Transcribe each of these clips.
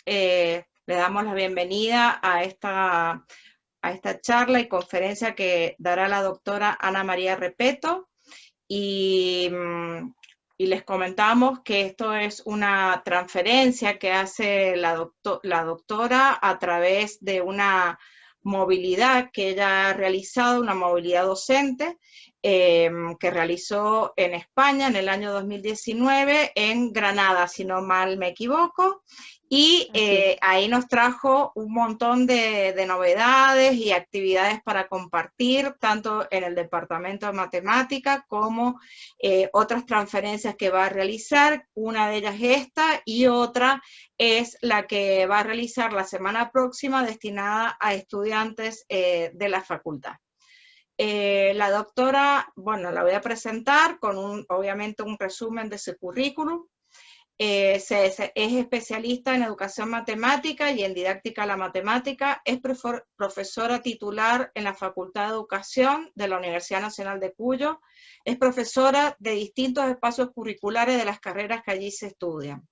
Le damos la bienvenida a esta charla y conferencia que dará la doctora Ana María Repetto, y les comentamos que esto es una transferencia que hace la doctora a través de una movilidad que ella ha realizado, una movilidad docente, que realizó en España en el año 2019, en Granada, si no mal me equivoco, y ahí nos trajo un montón de novedades y actividades para compartir, tanto en el Departamento de Matemática como otras transferencias que va a realizar. Una de ellas es esta, y otra es la que va a realizar la semana próxima, destinada a estudiantes de la facultad. La doctora, bueno, la voy a presentar con obviamente un resumen de su currículum. Es especialista en educación matemática y en didáctica de la matemática. Es profesora titular en la Facultad de Educación de la Universidad Nacional de Cuyo. Es profesora de distintos espacios curriculares de las carreras que allí se estudian.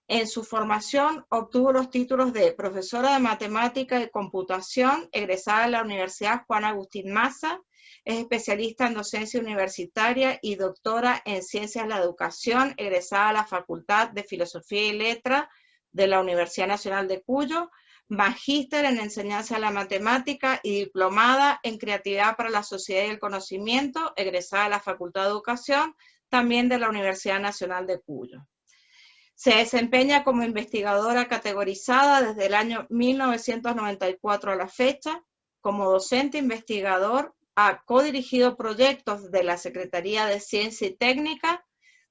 En su formación obtuvo los títulos de profesora de matemática y computación, egresada de la Universidad Juan Agustín Maza. Es especialista en docencia universitaria y doctora en ciencias de la educación, egresada de la Facultad de Filosofía y Letras de la Universidad Nacional de Cuyo, magíster en enseñanza de la matemática y diplomada en creatividad para la sociedad y el conocimiento, egresada de la Facultad de Educación, también de la Universidad Nacional de Cuyo. Se desempeña como investigadora categorizada desde el año 1994 a la fecha. Como docente investigador, ha codirigido proyectos de la Secretaría de Ciencia y Técnica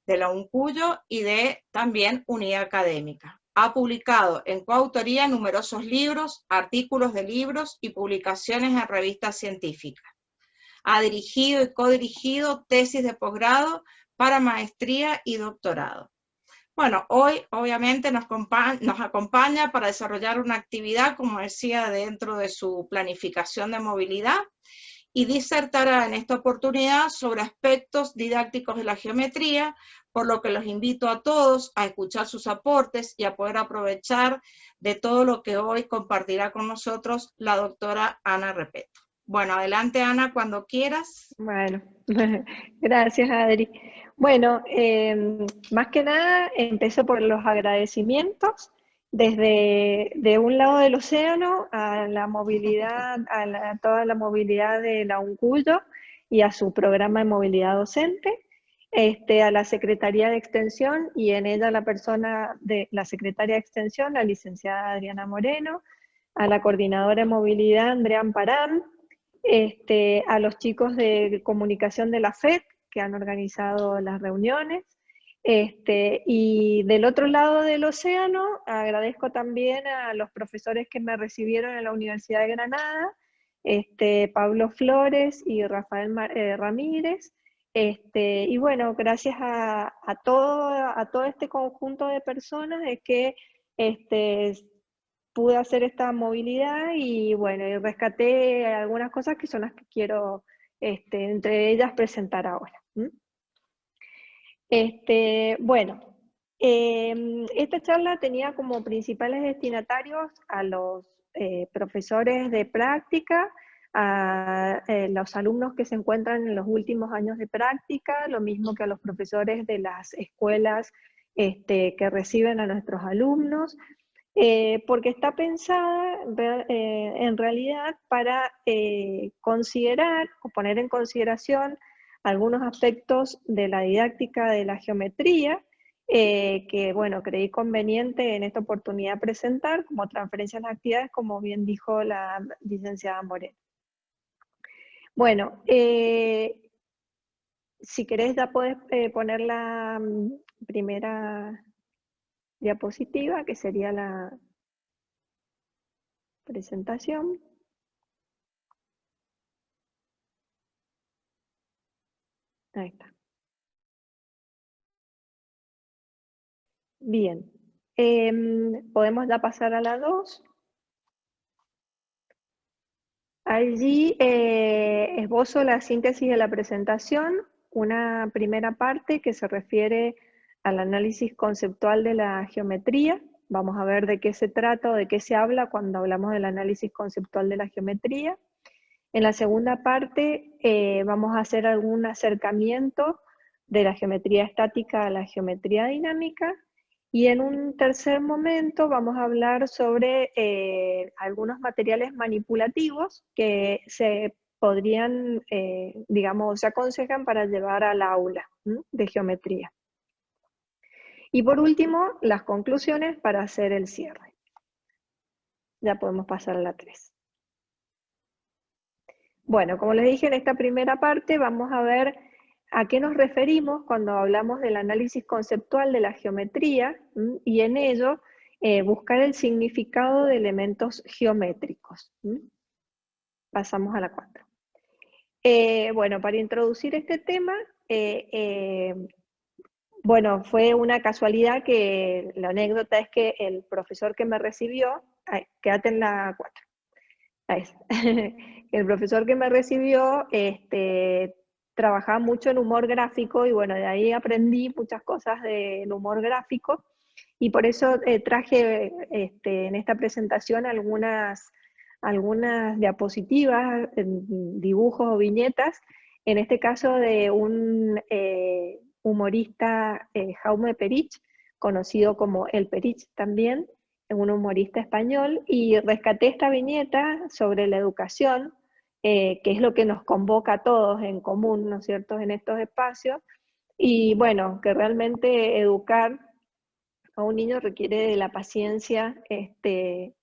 de la UNCUYO y de también Unidad Académica. Ha publicado en coautoría numerosos libros, artículos de libros y publicaciones en revistas científicas. Ha dirigido y codirigido tesis de posgrado para maestría y doctorado. Bueno, hoy obviamente nos acompaña para desarrollar una actividad, como decía, dentro de su planificación de movilidad, y disertará en esta oportunidad sobre aspectos didácticos de la geometría, por lo que los invito a todos a escuchar sus aportes y a poder aprovechar de todo lo que hoy compartirá con nosotros la doctora Ana Repetto. Bueno, adelante Ana, cuando quieras. Bueno, gracias Adri. Bueno, más que nada empiezo por los agradecimientos desde de un lado del océano a la movilidad, toda la movilidad de la UNCUYO y a su programa de movilidad docente, a la Secretaría de Extensión y en ella la persona de la Secretaria de Extensión, la licenciada Adriana Moreno, a la Coordinadora de Movilidad Andrea Amparán, a los chicos de comunicación de la FED que han organizado las reuniones, y del otro lado del océano agradezco también a los profesores que me recibieron en la Universidad de Granada, Pablo Flores y Rafael Ramírez, y bueno, gracias a todo este conjunto de personas es que pude hacer esta movilidad y bueno, y rescaté algunas cosas que son las que quiero, entre ellas, presentar ahora. Bueno, esta charla tenía como principales destinatarios a los profesores de práctica, a los alumnos que se encuentran en los últimos años de práctica, lo mismo que a los profesores de las escuelas que reciben a nuestros alumnos, porque está pensada en realidad para considerar o poner en consideración algunos aspectos de la didáctica de la geometría que, bueno, creí conveniente en esta oportunidad presentar como transferencia de actividades, como bien dijo la licenciada Moreno. Bueno, si querés ya podés poner la primera diapositiva, que sería la presentación. Ahí está. Bien. Podemos ya pasar a la 2. Allí esbozo la síntesis de la presentación, una primera parte que se refiere al análisis conceptual de la geometría, Vamos a ver de qué se trata o de qué se habla cuando hablamos del análisis conceptual de la geometría. En la segunda parte vamos a hacer algún acercamiento de la geometría estática a la geometría dinámica. Y en un tercer momento vamos a hablar sobre algunos materiales manipulativos que se podrían, digamos, se aconsejan para llevar al aula de geometría. Y por último, las conclusiones para hacer el cierre. Ya podemos pasar a la 3. Bueno, como les dije en esta primera parte, vamos a ver a qué nos referimos cuando hablamos del análisis conceptual de la geometría, y en ello buscar el significado de elementos geométricos. Pasamos a la 4. Bueno, para introducir este tema, bueno, fue una casualidad que la anécdota es que el profesor que me recibió, quédate en la 4. El profesor que me recibió trabajaba mucho en humor gráfico y bueno, de ahí aprendí muchas cosas del humor gráfico y por eso traje en esta presentación algunas diapositivas, dibujos o viñetas, en este caso de un humorista, Jaume Perich, conocido como El Perich también, un humorista español, y rescaté esta viñeta sobre la educación, que es lo que nos convoca a todos en común, ¿no es cierto?, en estos espacios, y bueno, que realmente educar a un niño requiere de la paciencia de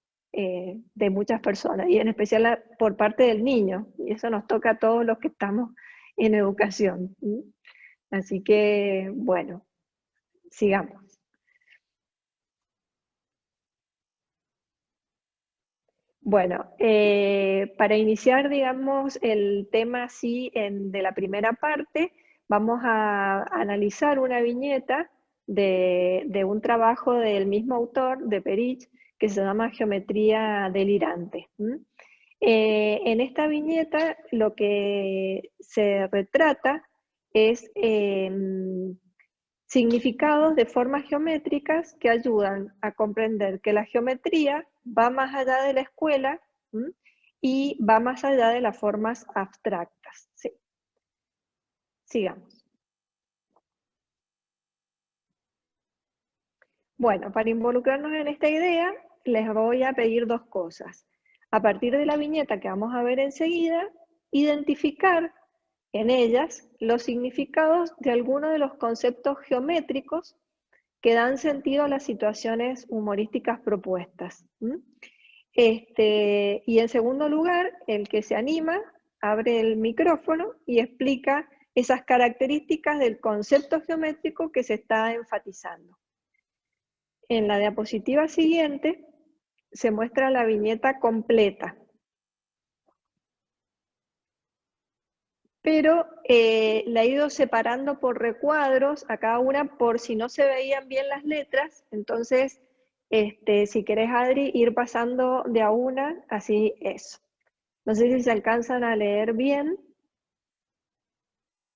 muchas personas, y en especial por parte del niño, y eso nos toca a todos los que estamos en educación. Así que, bueno, sigamos. Bueno, para iniciar, digamos, el tema así de la primera parte, vamos a analizar una viñeta de un trabajo del mismo autor, de Perich, que se llama Geometría delirante. En esta viñeta lo que se retrata es significados de formas geométricas que ayudan a comprender que la geometría va más allá de la escuela y va más allá de las formas abstractas. Sí. Sigamos. Bueno, para involucrarnos en esta idea, les voy a pedir dos cosas. A partir de la viñeta que vamos a ver enseguida, identificar en ellas los significados de algunos de los conceptos geométricos que dan sentido a las situaciones humorísticas propuestas. Y en segundo lugar, el que se anima, abre el micrófono y explica esas características del concepto geométrico que se está enfatizando. En la diapositiva siguiente se muestra la viñeta completa. Pero la he ido separando por recuadros a cada una por si no se veían bien las letras. Entonces, si querés, Adri, ir pasando de a una, así es. No sé si se alcanzan a leer bien.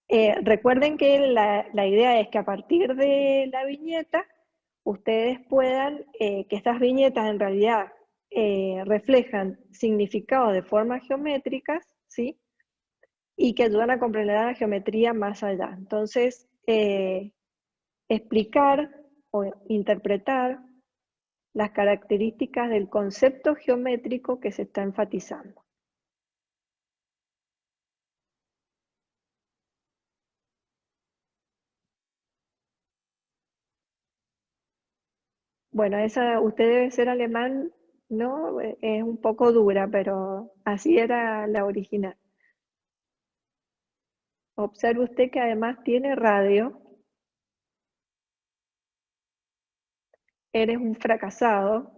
Recuerden que la idea es que a partir de la viñeta, ustedes puedan, que estas viñetas en realidad reflejan significados de formas geométricas, ¿sí?, y que ayudan a comprender la geometría más allá. Entonces, explicar o interpretar las características del concepto geométrico que se está enfatizando. Bueno, esa, usted debe ser alemán, ¿no? Es un poco dura, pero así era la original. Observe usted que además tiene radio. Eres un fracasado.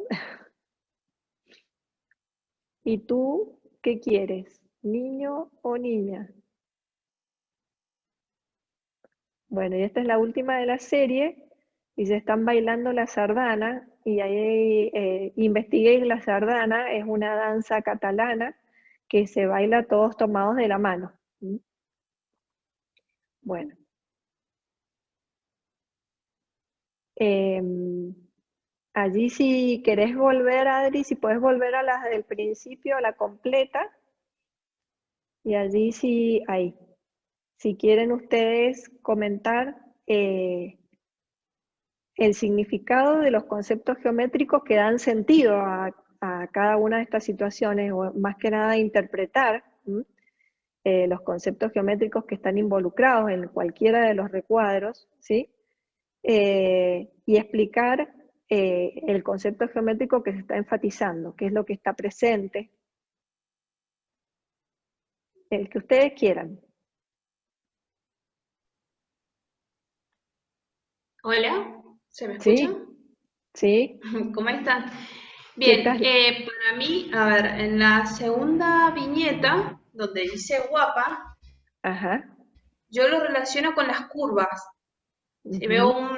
¿Y tú qué quieres? ¿Niño o niña? Bueno, y esta es la última de la serie, y se están bailando la sardana, y ahí investigué la sardana, es una danza catalana que se baila todos tomados de la mano. Bueno. allí si querés volver, Adri, si podés volver a la del principio, a la completa, y allí sí, ahí. Si quieren ustedes comentar el significado de los conceptos geométricos que dan sentido a cada una de estas situaciones, o más que nada interpretar los conceptos geométricos que están involucrados en cualquiera de los recuadros, ¿sí? Y explicar el concepto geométrico que se está enfatizando, qué es lo que está presente, el que ustedes quieran. Hola, ¿se me ¿Sí? escuchan? ¿Sí? ¿Cómo están? ¿Qué Bien, tal? para mí, a ver, en la segunda viñeta, donde dice guapa, Ajá. yo lo relaciono con las curvas. Si veo Ujú.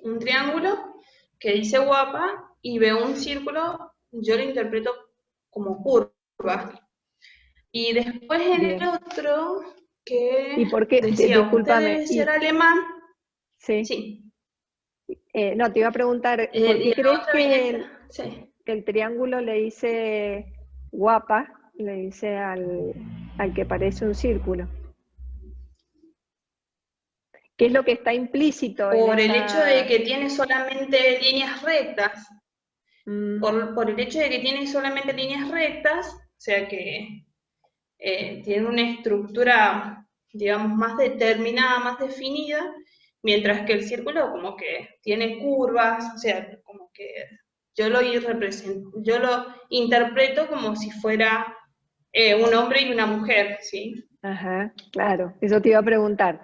un triángulo que dice guapa y veo un círculo, yo lo interpreto como curva. Y después en el Bien. otro, que ¿Y por qué? decía, usted Discúlpame. debe ser alemán. Sí. Sí, No, te iba a preguntar, ¿por y qué en la crees otra que viñeta, sí. el triángulo le dice guapa, le dice al que parece un círculo? ¿Qué es lo que está implícito en Por el hecho de esa... que tiene solamente líneas rectas, Mm, por el hecho de que tiene solamente líneas rectas, o sea que tiene una estructura, digamos, más determinada, más definida, mientras que el círculo como que tiene curvas, o sea, como que yo lo interpreto como si fuera un hombre y una mujer, ¿sí? ajá, claro, eso te iba a preguntar.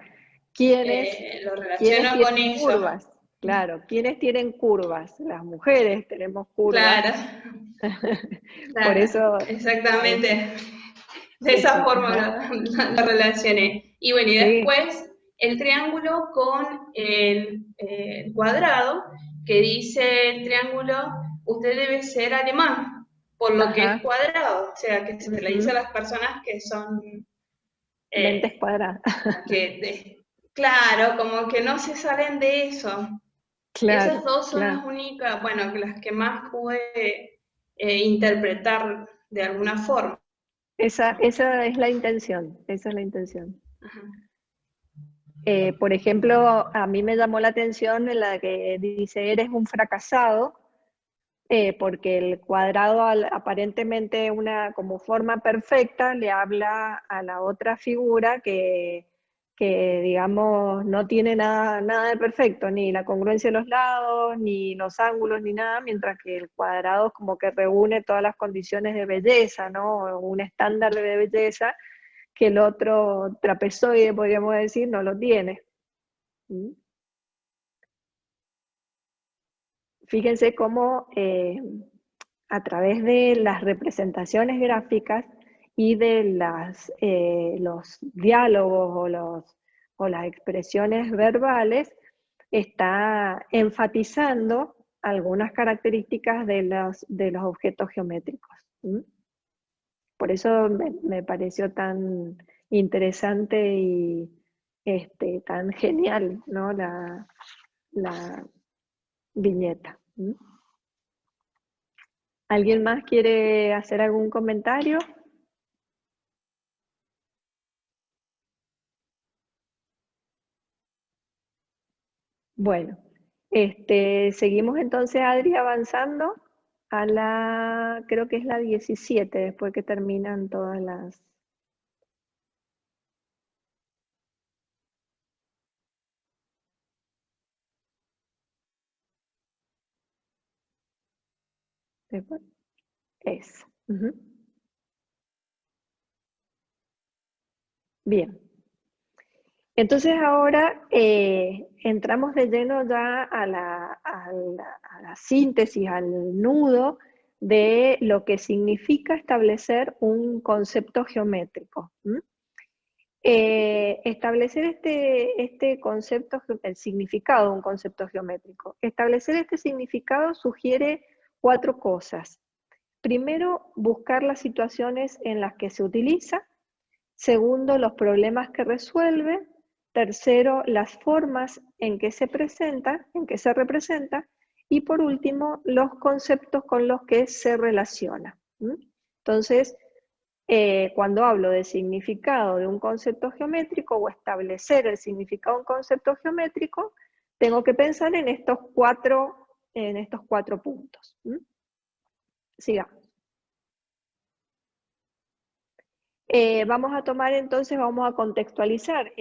¿Quiénes, Lo quiénes relaciono con tienen eso. curvas? Claro, ¿quiénes tienen curvas? Las mujeres tenemos curvas. Claro, Por claro, eso, exactamente. De sí, esa sí, forma ajá. lo relacioné. Y bueno, y Sí, después el triángulo con el cuadrado, que dice el triángulo, usted debe ser alemán, por lo que es ajá. cuadrado. O sea, que se le dice a Ujú. las personas que son, Mentes eh, cuadradas. como que, claro, como que no se salen de eso. Claro, Esas dos son claro. las únicas, bueno, las que más pude interpretar de alguna forma. Esa es la intención, esa es la intención. Ajá. Por ejemplo, a mí me llamó la atención en la que dice, eres un fracasado, porque el cuadrado, aparentemente una como forma perfecta, le habla a la otra figura que digamos, no tiene nada de perfecto, ni la congruencia de los lados, ni los ángulos, ni nada, mientras que el cuadrado como que reúne todas las condiciones de belleza, ¿no? Un estándar de belleza que el otro trapezoide, podríamos decir, no lo tiene. ¿Mm? Fíjense cómo a través de las representaciones gráficas y de los diálogos o las expresiones verbales, está enfatizando algunas características de los objetos geométricos. ¿Mm? Por eso me pareció tan interesante y tan genial, ¿no? La viñeta. ¿Mm? ¿Alguien más quiere hacer algún comentario? Bueno, seguimos entonces, Adri, avanzando a creo que es la 17, después que terminan todas las... después- Es. Ujú. Bien. Entonces ahora entramos de lleno ya a la síntesis, al nudo de lo que significa establecer un concepto geométrico. ¿Mm? Establecer este concepto, el significado de un concepto geométrico. Establecer este significado sugiere 4 cosas. Primero, buscar las situaciones en las que se utiliza. Segundo, los problemas que resuelve. Tercero, las formas en que se presenta, en que se representa. Y por último, los conceptos con los que se relaciona. Entonces, cuando hablo de significado de un concepto geométrico o establecer el significado de un concepto geométrico, tengo que pensar en estos cuatro puntos. Sigamos. Vamos a tomar entonces, vamos a contextualizar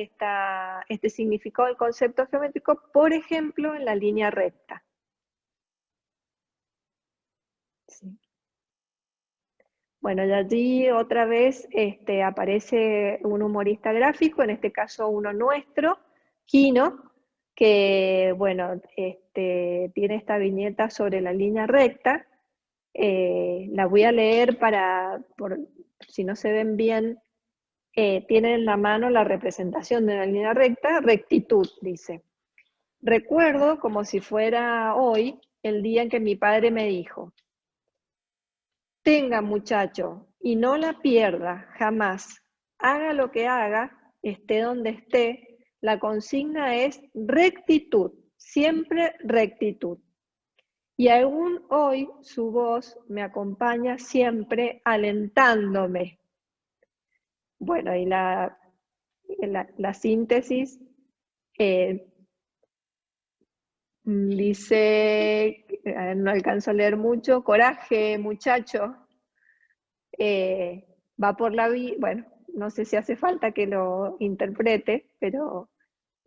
este significado del concepto geométrico, por ejemplo, en la línea recta. Sí. Bueno, y allí otra vez aparece un humorista gráfico, en este caso uno nuestro, Quino, que bueno, tiene esta viñeta sobre la línea recta. La voy a leer si no se ven bien, tienen en la mano la representación de una línea recta, rectitud, dice. Recuerdo como si fuera hoy, el día en que mi padre me dijo: tenga, muchacho, y no la pierda jamás. Haga lo que haga, esté donde esté, la consigna es rectitud, siempre rectitud. Y aún hoy su voz me acompaña siempre alentándome. Bueno, y la síntesis dice, no alcanzo a leer mucho: coraje, muchacho, va por la vida, bueno, no sé si hace falta que lo interprete, pero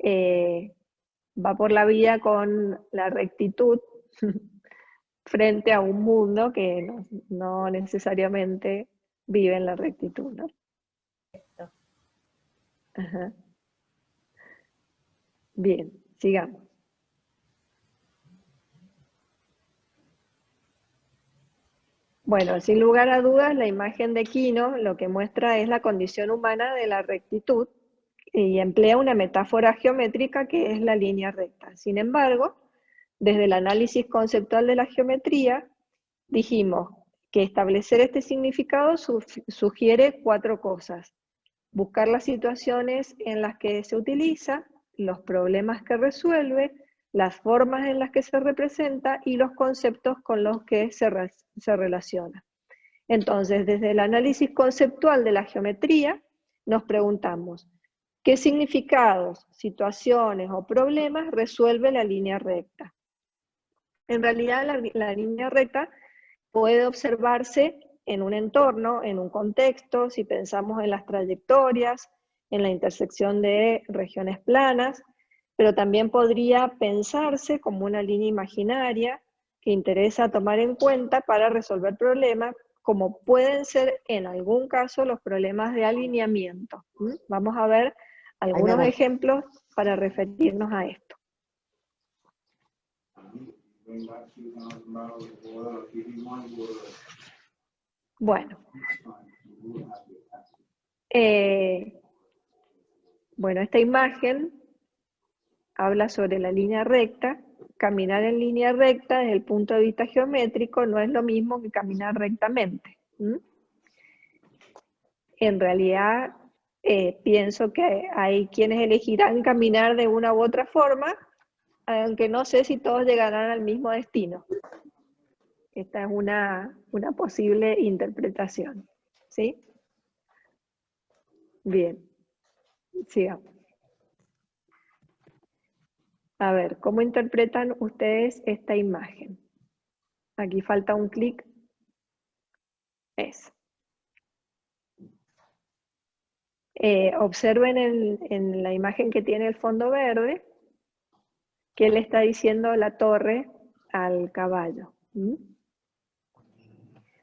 va por la vida con la rectitud frente a un mundo que no necesariamente vive en la rectitud, ¿no? Ajá. Bien, sigamos. Bueno, sin lugar a dudas, la imagen de Quino lo que muestra es la condición humana de la rectitud y emplea una metáfora geométrica que es la línea recta. Sin embargo, desde el análisis conceptual de la geometría, dijimos que establecer este significado sugiere cuatro cosas: buscar las situaciones en las que se utiliza, los problemas que resuelve, las formas en las que se representa y los conceptos con los que se relaciona. Entonces, desde el análisis conceptual de la geometría, nos preguntamos: ¿qué significados, situaciones o problemas resuelve la línea recta? En realidad, la línea recta puede observarse en un entorno, en un contexto, si pensamos en las trayectorias, en la intersección de regiones planas, pero también podría pensarse como una línea imaginaria que interesa tomar en cuenta para resolver problemas, como pueden ser en algún caso los problemas de alineamiento. Vamos a ver algunos ejemplos para referirnos a esto. Bueno, esta imagen habla sobre la línea recta. Caminar en línea recta desde el punto de vista geométrico no es lo mismo que caminar rectamente. En realidad, pienso que hay quienes elegirán caminar de una u otra forma, aunque no sé si todos llegarán al mismo destino. Esta es una posible interpretación, ¿sí? Bien, sigamos. A ver, ¿cómo interpretan ustedes esta imagen? Aquí falta un clic. Eso. Observen en la imagen que tiene el fondo verde, ¿qué le está diciendo la torre al caballo?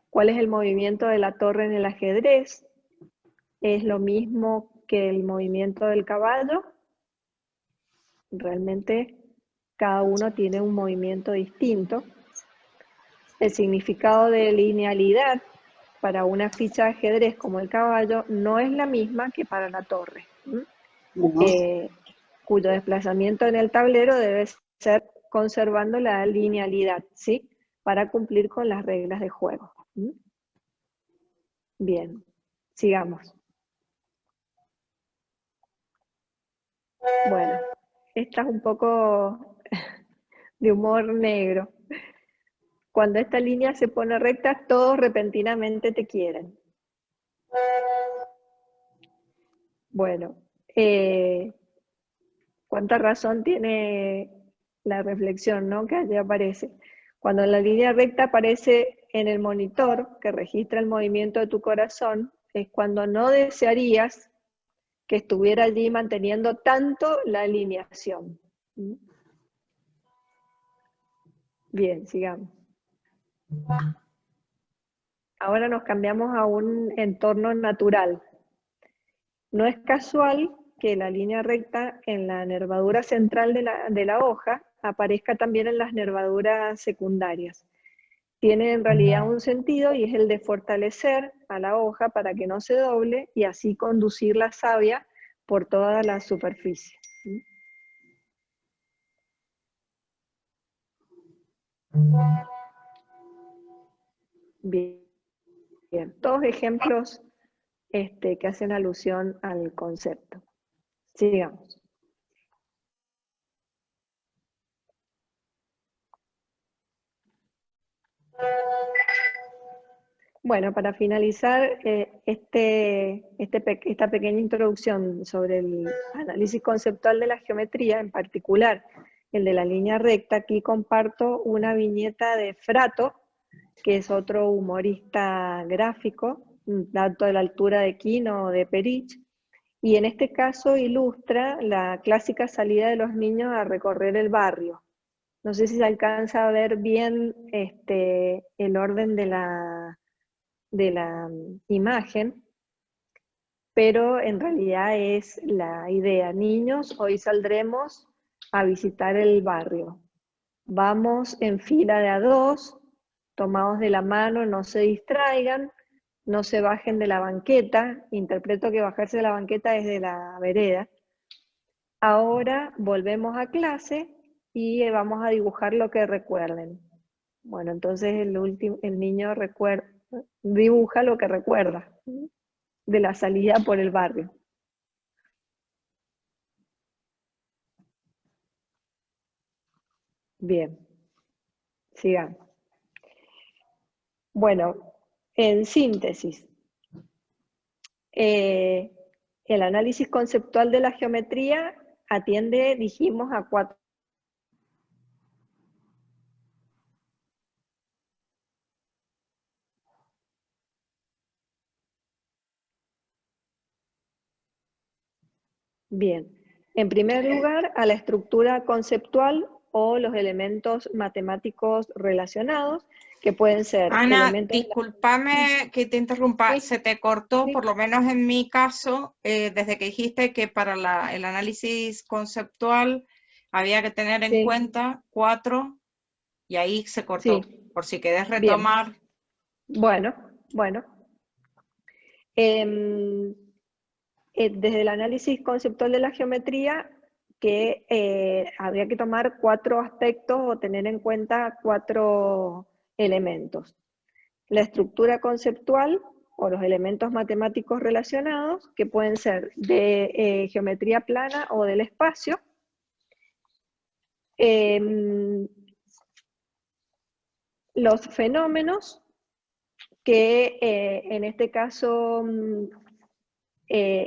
¿Cuál es el movimiento de la torre en el ajedrez? ¿Es lo mismo que el movimiento del caballo? Realmente cada uno tiene un movimiento distinto. El significado de linealidad para una ficha de ajedrez como el caballo no es la misma que para la torre, cuyo desplazamiento en el tablero debe ser conservando la linealidad, ¿sí? Para cumplir con las reglas de juego. Bien, sigamos. Bueno, esta es un poco de humor negro. Cuando esta línea se pone recta, todos repentinamente te quieren. Bueno, cuánta razón tiene la reflexión, ¿no?, que allí aparece. Cuando la línea recta aparece en el monitor que registra el movimiento de tu corazón, es cuando no desearías que estuviera allí manteniendo tanto la alineación. Bien, sigamos. Ahora nos cambiamos a un entorno natural. No es casual que la línea recta en la nervadura central de la hoja aparezca también en las nervaduras secundarias. Tiene en realidad un sentido y es el de fortalecer a la hoja para que no se doble y así conducir la savia por toda la superficie. Bien, todos ejemplos que hacen alusión al concepto. Sigamos. Bueno, para finalizar esta pequeña introducción sobre el análisis conceptual de la geometría, en particular el de la línea recta, aquí comparto una viñeta de Frato, que es otro humorista gráfico, tanto de la altura de Quino o de Perich, y en este caso ilustra la clásica salida de los niños a recorrer el barrio. No sé si se alcanza a ver bien el orden de la imagen, pero en realidad es la idea. Niños, hoy saldremos a visitar el barrio. Vamos en fila de a dos, tomados de la mano, no se distraigan, no se bajen de la banqueta. Interpreto que bajarse de la banqueta es de la vereda. Ahora volvemos a clase y vamos a dibujar lo que recuerden. Bueno, entonces el niño dibuja lo que recuerda de la salida por el barrio. Bien, sigamos. Bueno, en síntesis, el análisis conceptual de la geometría atiende, dijimos, a 4. Bien, en primer lugar, a la estructura conceptual o los elementos matemáticos relacionados, que pueden ser Ana, elementos... discúlpame que te interrumpa, Sí, se te cortó, sí. por lo menos en mi caso, desde que dijiste que para el análisis conceptual había que tener en Sí. cuenta 4, y ahí se cortó, Sí. por si querés Bien. retomar. Bueno. Desde el análisis conceptual de la geometría, que habría que tomar 4 aspectos o tener en cuenta 4 elementos. La estructura conceptual o los elementos matemáticos relacionados, que pueden ser de geometría plana o del espacio. Los fenómenos, que en este caso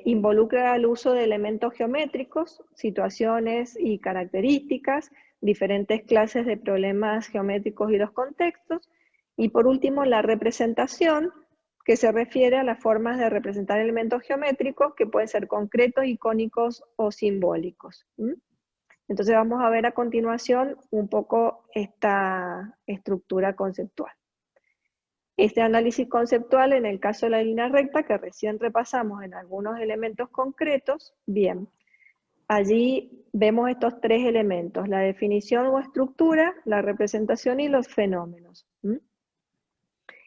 involucra el uso de elementos geométricos, situaciones y características, diferentes clases de problemas geométricos y los contextos, y por último la representación, que se refiere a las formas de representar elementos geométricos que pueden ser concretos, icónicos o simbólicos. Entonces vamos a ver a continuación un poco esta estructura conceptual. Este análisis conceptual, en el caso de la línea recta, que recién repasamos en algunos elementos concretos, bien, allí vemos estos 3 elementos, la definición o estructura, la representación y los fenómenos.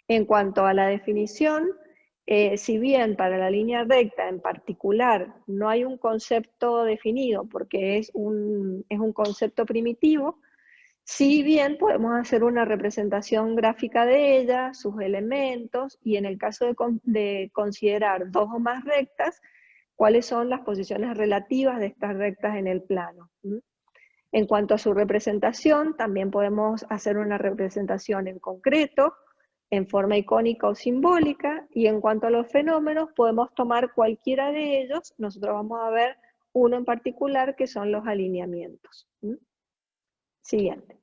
En cuanto a la definición, si bien para la línea recta en particular no hay un concepto definido, porque es un concepto primitivo, si bien podemos hacer una representación gráfica de ella, sus elementos, y en el caso de considerar 2 o más rectas, cuáles son las posiciones relativas de estas rectas en el plano. En cuanto a su representación, también podemos hacer una representación en concreto, en forma icónica o simbólica, y en cuanto a los fenómenos, podemos tomar cualquiera de ellos. Nosotros vamos a ver uno en particular, que son los alineamientos. Siguiente.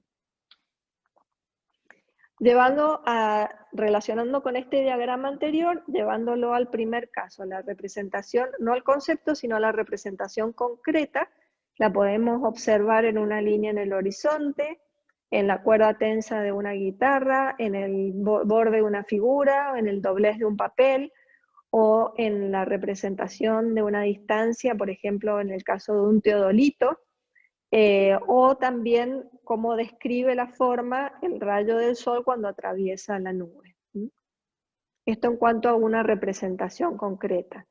Relacionando con este diagrama anterior, llevándolo al primer caso, la representación, no al concepto, sino a la representación concreta, la podemos observar en una línea en el horizonte, en la cuerda tensa de una guitarra, en el borde de una figura, en el doblez de un papel, o en la representación de una distancia, por ejemplo, en el caso de un teodolito, o también cómo describe la forma el rayo del sol cuando atraviesa la nube. Esto en cuanto a una representación concreta.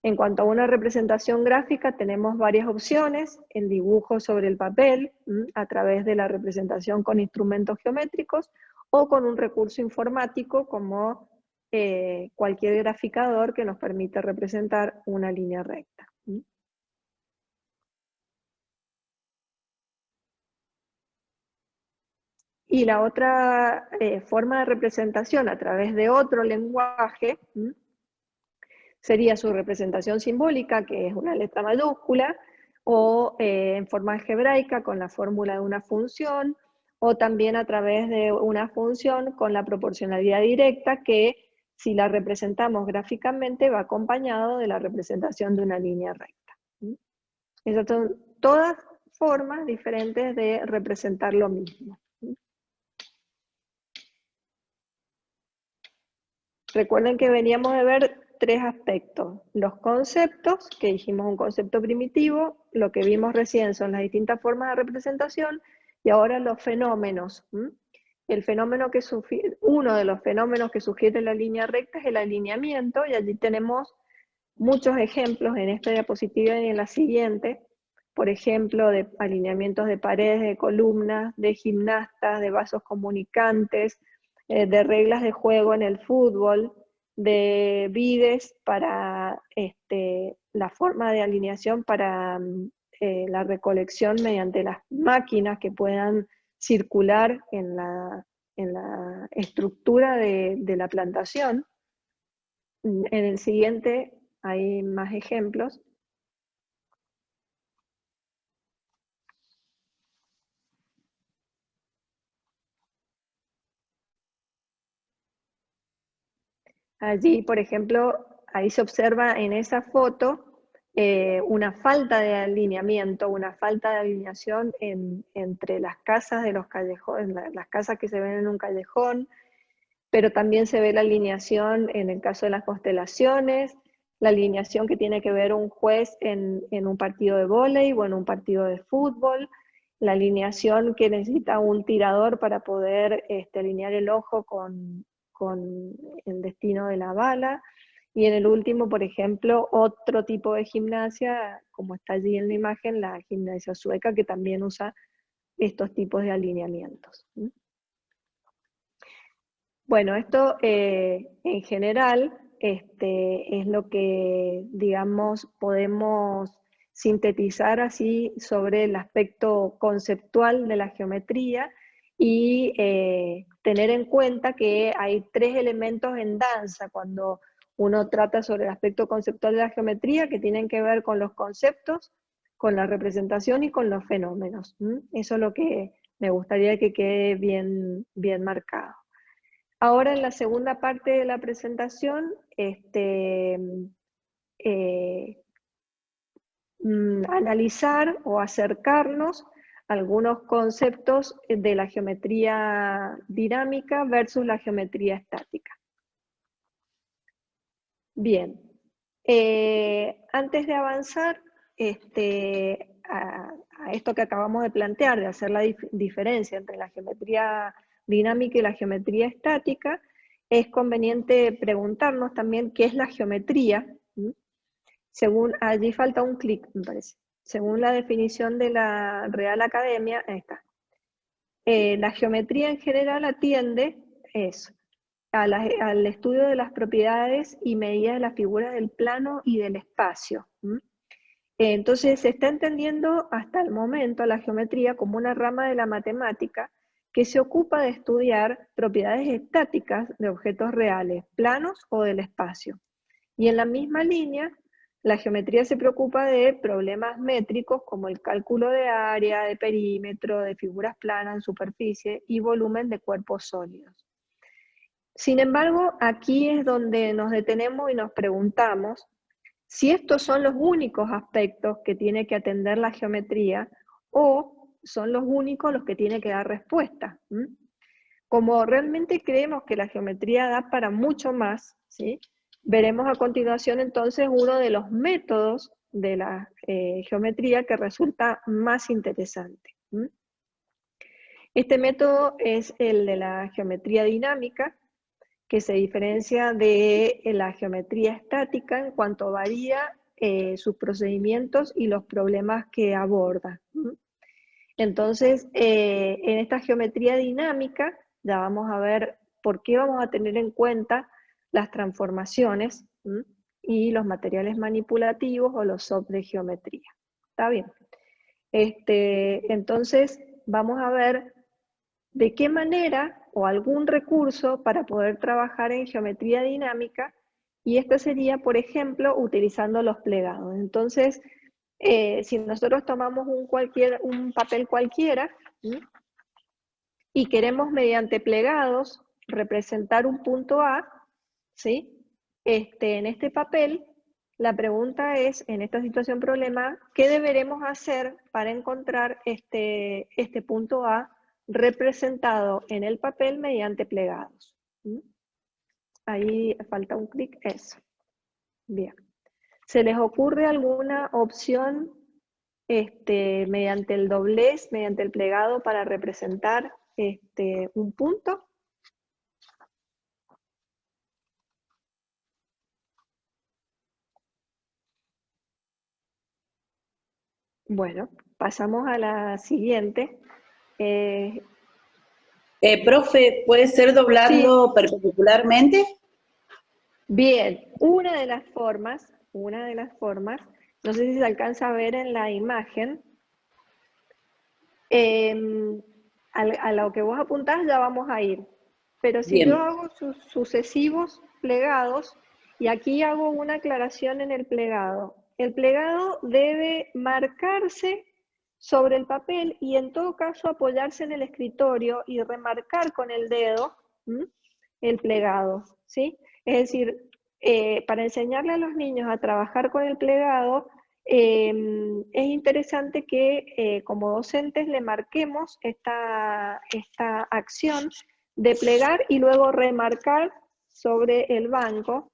En cuanto a una representación gráfica, tenemos varias opciones: el dibujo sobre el papel, a través de la representación con instrumentos geométricos, o con un recurso informático como cualquier graficador que nos permite representar una línea recta. Y la otra forma de representación a través de otro lenguaje sería su representación simbólica, que es una letra mayúscula, o en forma algebraica con la fórmula de una función, o también a través de una función con la proporcionalidad directa, que si la representamos gráficamente va acompañado de la representación de una línea recta. Esas son todas formas diferentes de representar lo mismo. Recuerden que veníamos de ver tres aspectos: los conceptos, que dijimos un concepto primitivo, lo que vimos recién son las distintas formas de representación, y ahora los fenómenos. El fenómeno uno de los fenómenos que sugiere la línea recta es el alineamiento, y allí tenemos muchos ejemplos en esta diapositiva y en la siguiente, por ejemplo, de alineamientos de paredes, de columnas, de gimnastas, de vasos comunicantes, de reglas de juego en el fútbol, de bides para la forma de alineación para la recolección mediante las máquinas que puedan circular en la estructura de la plantación. En el siguiente hay más ejemplos. Allí, por ejemplo, ahí se observa en esa foto una falta de alineamiento, una falta de alineación entre las casas de los callejones, las casas que se ven en un callejón, pero también se ve la alineación en el caso de las constelaciones, la alineación que tiene que ver un juez en un partido de vóley o en un partido de fútbol, la alineación que necesita un tirador para poder alinear el ojo con el destino de la bala, y en el último, por ejemplo, otro tipo de gimnasia, como está allí en la imagen, la gimnasia sueca, que también usa estos tipos de alineamientos. Bueno, esto en general es lo que, digamos, podemos sintetizar así sobre el aspecto conceptual de la geometría, y tener en cuenta que hay tres elementos en danza cuando uno trata sobre el aspecto conceptual de la geometría, que tienen que ver con los conceptos, con la representación y con los fenómenos. Eso es lo que me gustaría que quede bien marcado. Ahora, en la segunda parte de la presentación, analizar o acercarnos a algunos conceptos de la geometría dinámica versus la geometría estática. Bien, antes de avanzar a esto que acabamos de plantear, de hacer la diferencia entre la geometría dinámica y la geometría estática, es conveniente preguntarnos también qué es la geometría. Según, allí falta un clic, me parece. Según la definición de la Real Academia, ahí está. La geometría en general atiende al estudio de las propiedades y medidas de las figuras del plano y del espacio. Entonces se está entendiendo hasta el momento la geometría como una rama de la matemática que se ocupa de estudiar propiedades estáticas de objetos reales, planos o del espacio. Y en la misma línea, la geometría se preocupa de problemas métricos como el cálculo de área, de perímetro, de figuras planas en superficie y volumen de cuerpos sólidos. Sin embargo, aquí es donde nos detenemos y nos preguntamos si estos son los únicos aspectos que tiene que atender la geometría o son los únicos los que tiene que dar respuesta. Como realmente creemos que la geometría da para mucho más, ¿sí? Veremos a continuación entonces uno de los métodos de la geometría que resulta más interesante. Este método es el de la geometría dinámica, que se diferencia de la geometría estática en cuanto varía sus procedimientos y los problemas que aborda. Entonces, en esta geometría dinámica, ya vamos a ver por qué vamos a tener en cuenta las transformaciones y los materiales manipulativos o los SOP de geometría. ¿Está bien? Entonces, vamos a ver de qué manera o algún recurso para poder trabajar en geometría dinámica, y esto sería, por ejemplo, utilizando los plegados. Entonces, si nosotros tomamos un papel cualquiera, ¿sí? Y queremos mediante plegados representar un punto A, ¿sí? En este papel, la pregunta es, en esta situación problema, ¿qué deberemos hacer para encontrar este punto A representado en el papel mediante plegados? Ahí falta un clic, eso. Bien. ¿Se les ocurre alguna opción mediante el doblez, mediante el plegado para representar un punto? Bueno, pasamos a la siguiente. Profe, ¿puede ser doblando Sí. perpendicularmente? Bien, una de las formas, no sé si se alcanza a ver en la imagen, a lo que vos apuntás ya vamos a ir, pero si Bien. yo hago sus sucesivos plegados, y aquí hago una aclaración en el plegado debe marcarse sobre el papel y en todo caso apoyarse en el escritorio y remarcar con el dedo el plegado, ¿sí? Es decir, para enseñarle a los niños a trabajar con el plegado, es interesante que como docentes le marquemos esta acción de plegar y luego remarcar sobre el banco,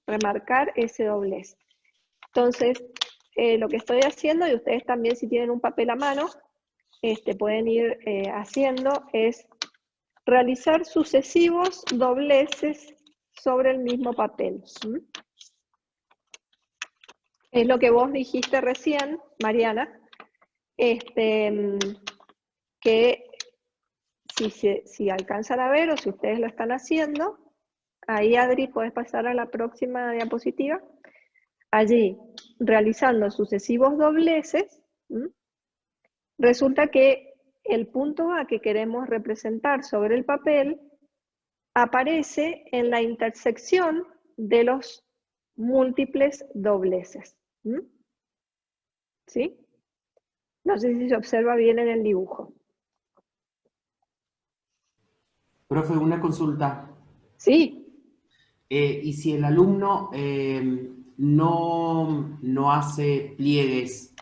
remarcar ese doblez. Entonces, lo que estoy haciendo, y ustedes también si tienen un papel a mano, pueden ir haciendo, es realizar sucesivos dobleces sobre el mismo papel. Es lo que vos dijiste recién, Mariana, que si alcanzan a ver o si ustedes lo están haciendo, ahí Adri, puedes pasar a la próxima diapositiva. Allí, realizando sucesivos dobleces, resulta que el punto A que queremos representar sobre el papel aparece en la intersección de los múltiples dobleces. ¿Sí? No sé si se observa bien en el dibujo. Profe, una consulta. Sí. ¿Y si el alumno no hace pliegues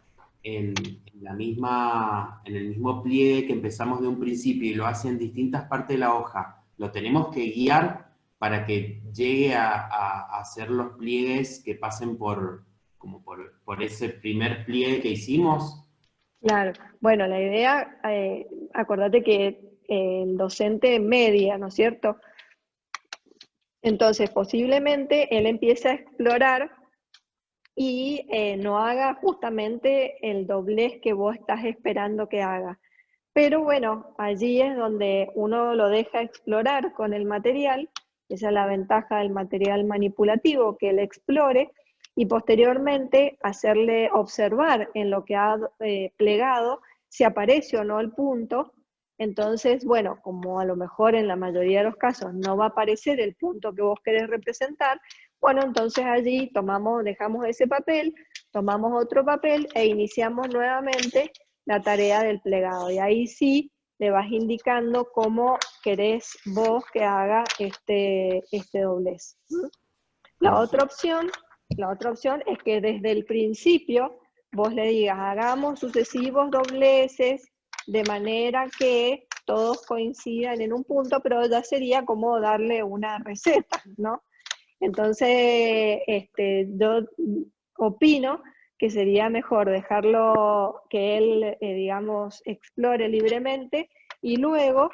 en el mismo pliegue que empezamos de un principio y lo hace en distintas partes de la hoja, lo tenemos que guiar para que llegue a hacer los pliegues que pasen por ese primer pliegue que hicimos? Claro. Bueno, la idea, acordate que el docente media, ¿no es cierto? Entonces, posiblemente él empiece a explorar y no haga justamente el doblez que vos estás esperando que haga. Pero bueno, allí es donde uno lo deja explorar con el material, esa es la ventaja del material manipulativo, que él explore, y posteriormente hacerle observar en lo que ha plegado si aparece o no el punto. Entonces, bueno, como a lo mejor en la mayoría de los casos no va a aparecer el punto que vos querés representar, bueno, entonces allí dejamos ese papel, tomamos otro papel e iniciamos nuevamente la tarea del plegado. Y ahí sí le vas indicando cómo querés vos que haga este doblez. La otra opción es que desde el principio vos le digas, hagamos sucesivos dobleces de manera que todos coincidan en un punto, pero ya sería como darle una receta, ¿no? Entonces, yo opino que sería mejor dejarlo que él, digamos, explore libremente y luego,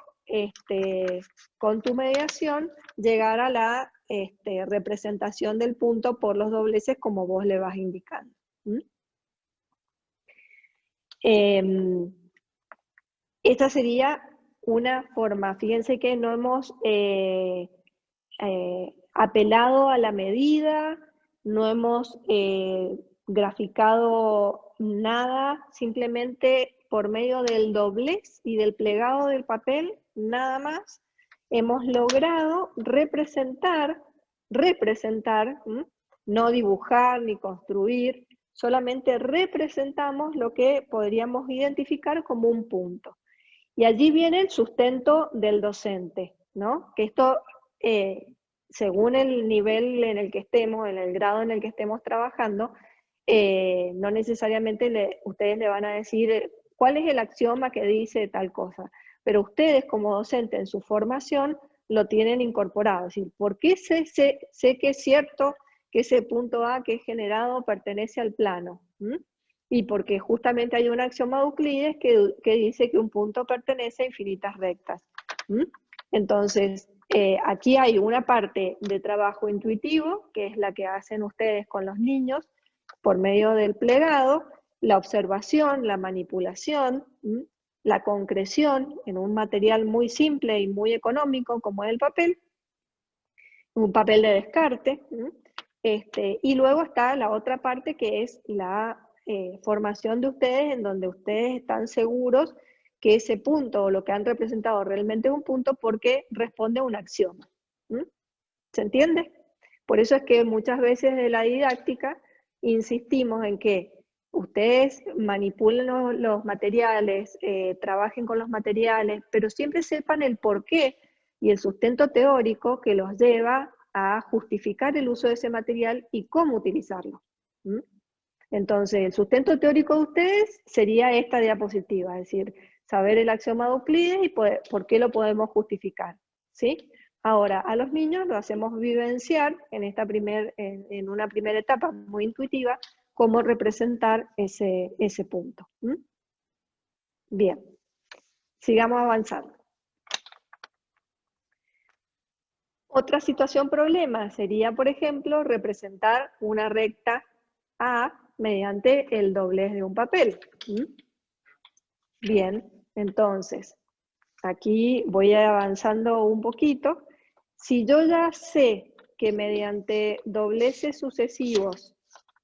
con tu mediación, llegar a la representación del punto por los dobleces como vos le vas indicando. Esta sería una forma. Fíjense que no hemos apelado a la medida, no hemos graficado nada, simplemente por medio del doblez y del plegado del papel, nada más, hemos logrado representar, no dibujar ni construir, solamente representamos lo que podríamos identificar como un punto. Y allí viene el sustento del docente, ¿no? Que esto, según el nivel en el que estemos, en el grado en el que estemos trabajando, no necesariamente ustedes le van a decir cuál es el axioma que dice tal cosa, pero ustedes como docente en su formación lo tienen incorporado. Es decir, ¿por qué sé que es cierto que ese punto A que es generado pertenece al plano? Y porque justamente hay un axioma de Euclides que dice que un punto pertenece a infinitas rectas. Entonces, aquí hay una parte de trabajo intuitivo, que es la que hacen ustedes con los niños, por medio del plegado, la observación, la manipulación, la concreción en un material muy simple y muy económico como es el papel, un papel de descarte, y luego está la otra parte que es la formación de ustedes, en donde ustedes están seguros que ese punto o lo que han representado realmente es un punto porque responde a un axioma. ¿Se entiende? Por eso es que muchas veces de la didáctica insistimos en que ustedes manipulen los materiales, trabajen con los materiales, pero siempre sepan el porqué y el sustento teórico que los lleva a justificar el uso de ese material y cómo utilizarlo. Entonces, el sustento teórico de ustedes sería esta diapositiva, es decir, saber el axioma de Euclides y por qué lo podemos justificar, ¿sí? Ahora, a los niños lo hacemos vivenciar en una primera etapa muy intuitiva, cómo representar ese punto. Bien, sigamos avanzando. Otra situación problema sería, por ejemplo, representar una recta A mediante el doblez de un papel. Bien, entonces, aquí voy avanzando un poquito. Si yo ya sé que mediante dobleces sucesivos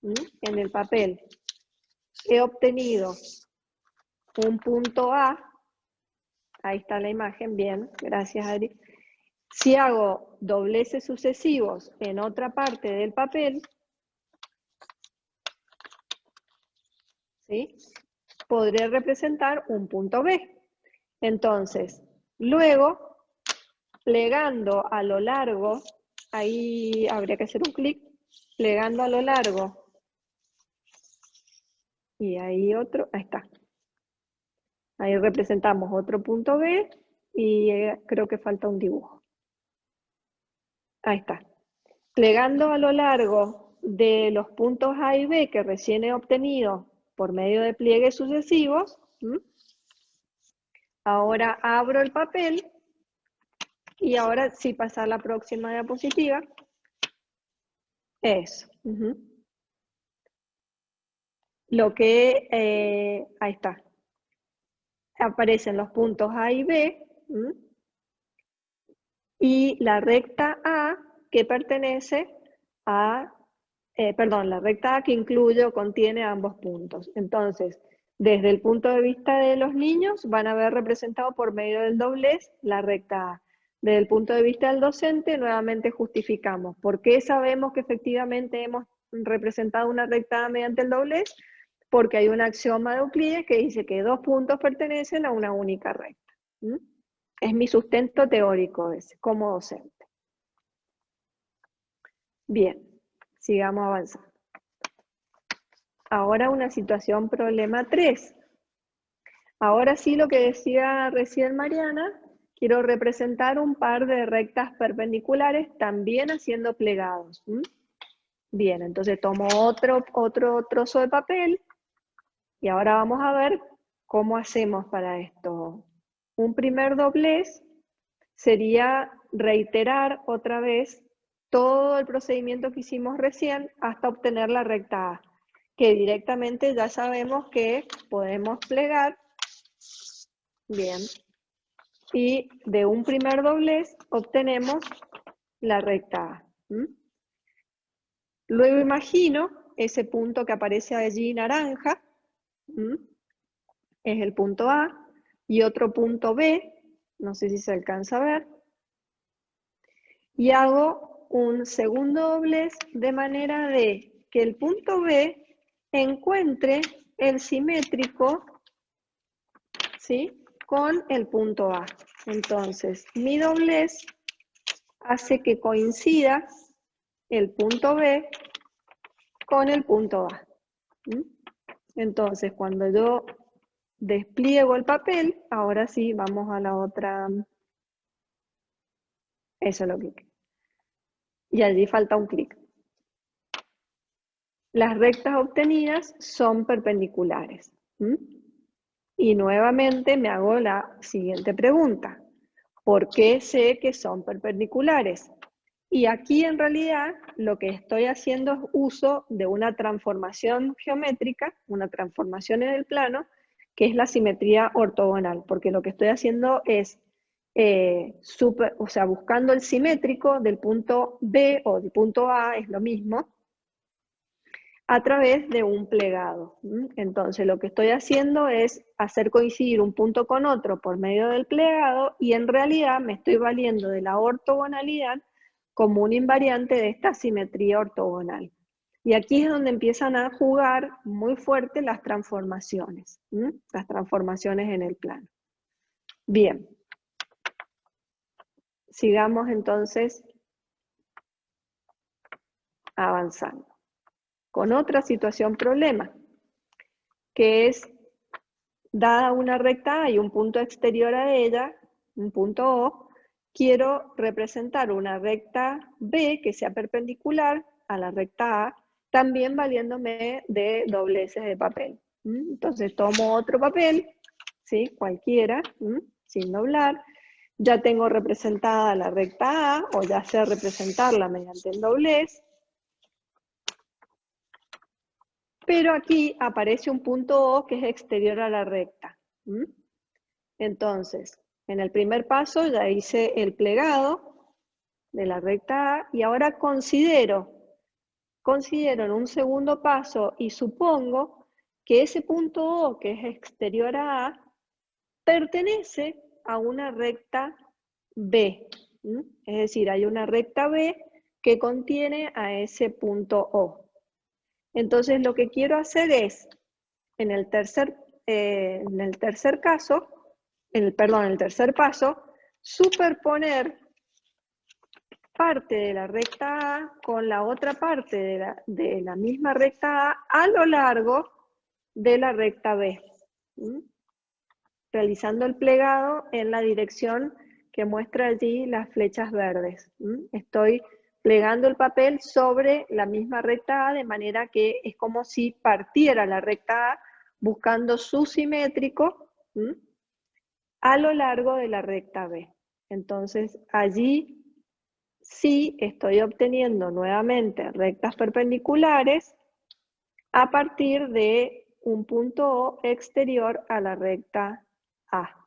en el papel he obtenido un punto A, ahí está la imagen, bien, gracias Adri. Si hago dobleces sucesivos en otra parte del papel, ¿sí?, podré representar un punto B. Entonces, luego, plegando a lo largo, ahí habría que hacer un clic, plegando a lo largo, y ahí otro, ahí está. Ahí representamos otro punto B, y creo que falta un dibujo. Ahí está. Plegando a lo largo de los puntos A y B que recién he obtenido por medio de pliegues sucesivos, ahora abro el papel y ahora sí pasar a la próxima diapositiva. Eso. Lo que, ahí está. Aparecen los puntos A y B y la recta A que pertenece a la recta A que incluye o contiene ambos puntos. Entonces, desde el punto de vista de los niños, van a ver representado por medio del doblez la recta A. Desde el punto de vista del docente, nuevamente justificamos. ¿Por qué sabemos que efectivamente hemos representado una recta A mediante el doblez? Porque hay un axioma de Euclides que dice que dos puntos pertenecen a una única recta. Es mi sustento teórico ese, como docente. Bien, sigamos avanzando. Ahora una situación problema 3. Ahora sí, lo que decía recién Mariana, quiero representar un par de rectas perpendiculares también haciendo plegados. Bien, entonces tomo otro trozo de papel y ahora vamos a ver cómo hacemos para esto. Un primer doblez sería reiterar otra vez todo el procedimiento que hicimos recién hasta obtener la recta A, que directamente ya sabemos que podemos plegar. Bien. Y de un primer doblez obtenemos la recta A. Luego imagino ese punto que aparece allí naranja, es el punto A, y otro punto B, no sé si se alcanza a ver, y hago un segundo doblez de manera de que el punto B encuentre el simétrico, ¿sí?, con el punto A. Entonces, mi doblez hace que coincida el punto B con el punto A. Entonces, cuando yo despliego el papel, ahora sí, vamos a la otra. Eso lo clic. Y allí falta un clic. Las rectas obtenidas son perpendiculares. Y nuevamente me hago la siguiente pregunta. ¿Por qué sé que son perpendiculares? Y aquí en realidad lo que estoy haciendo es uso de una transformación geométrica, una transformación en el plano, que es la simetría ortogonal, porque lo que estoy haciendo es buscando el simétrico del punto B o del punto A, es lo mismo, a través de un plegado. Entonces lo que estoy haciendo es hacer coincidir un punto con otro por medio del plegado y en realidad me estoy valiendo de la ortogonalidad como un invariante de esta simetría ortogonal. Y aquí es donde empiezan a jugar muy fuerte las transformaciones en el plano. Bien. Sigamos entonces avanzando con otra situación problema, que es, dada una recta A y un punto exterior a ella, un punto O, quiero representar una recta B que sea perpendicular a la recta A, también valiéndome de dobleces de papel. Entonces tomo otro papel, ¿sí?, cualquiera, sin doblar. Ya tengo representada la recta A, o ya sé representarla mediante el doblez. Pero aquí aparece un punto O que es exterior a la recta. Entonces, en el primer paso ya hice el plegado de la recta A y ahora considero en un segundo paso y supongo que ese punto O que es exterior a A pertenece a una recta B. Es decir, hay una recta B que contiene a ese punto O. Entonces lo que quiero hacer es, en el tercer paso, superponer parte de la recta A con la otra parte de la misma recta A lo largo de la recta B. Realizando el plegado en la dirección que muestra allí las flechas verdes. Estoy plegando el papel sobre la misma recta A, de manera que es como si partiera la recta A buscando su simétrico a lo largo de la recta B. Entonces allí sí estoy obteniendo nuevamente rectas perpendiculares a partir de un punto O exterior a la recta A.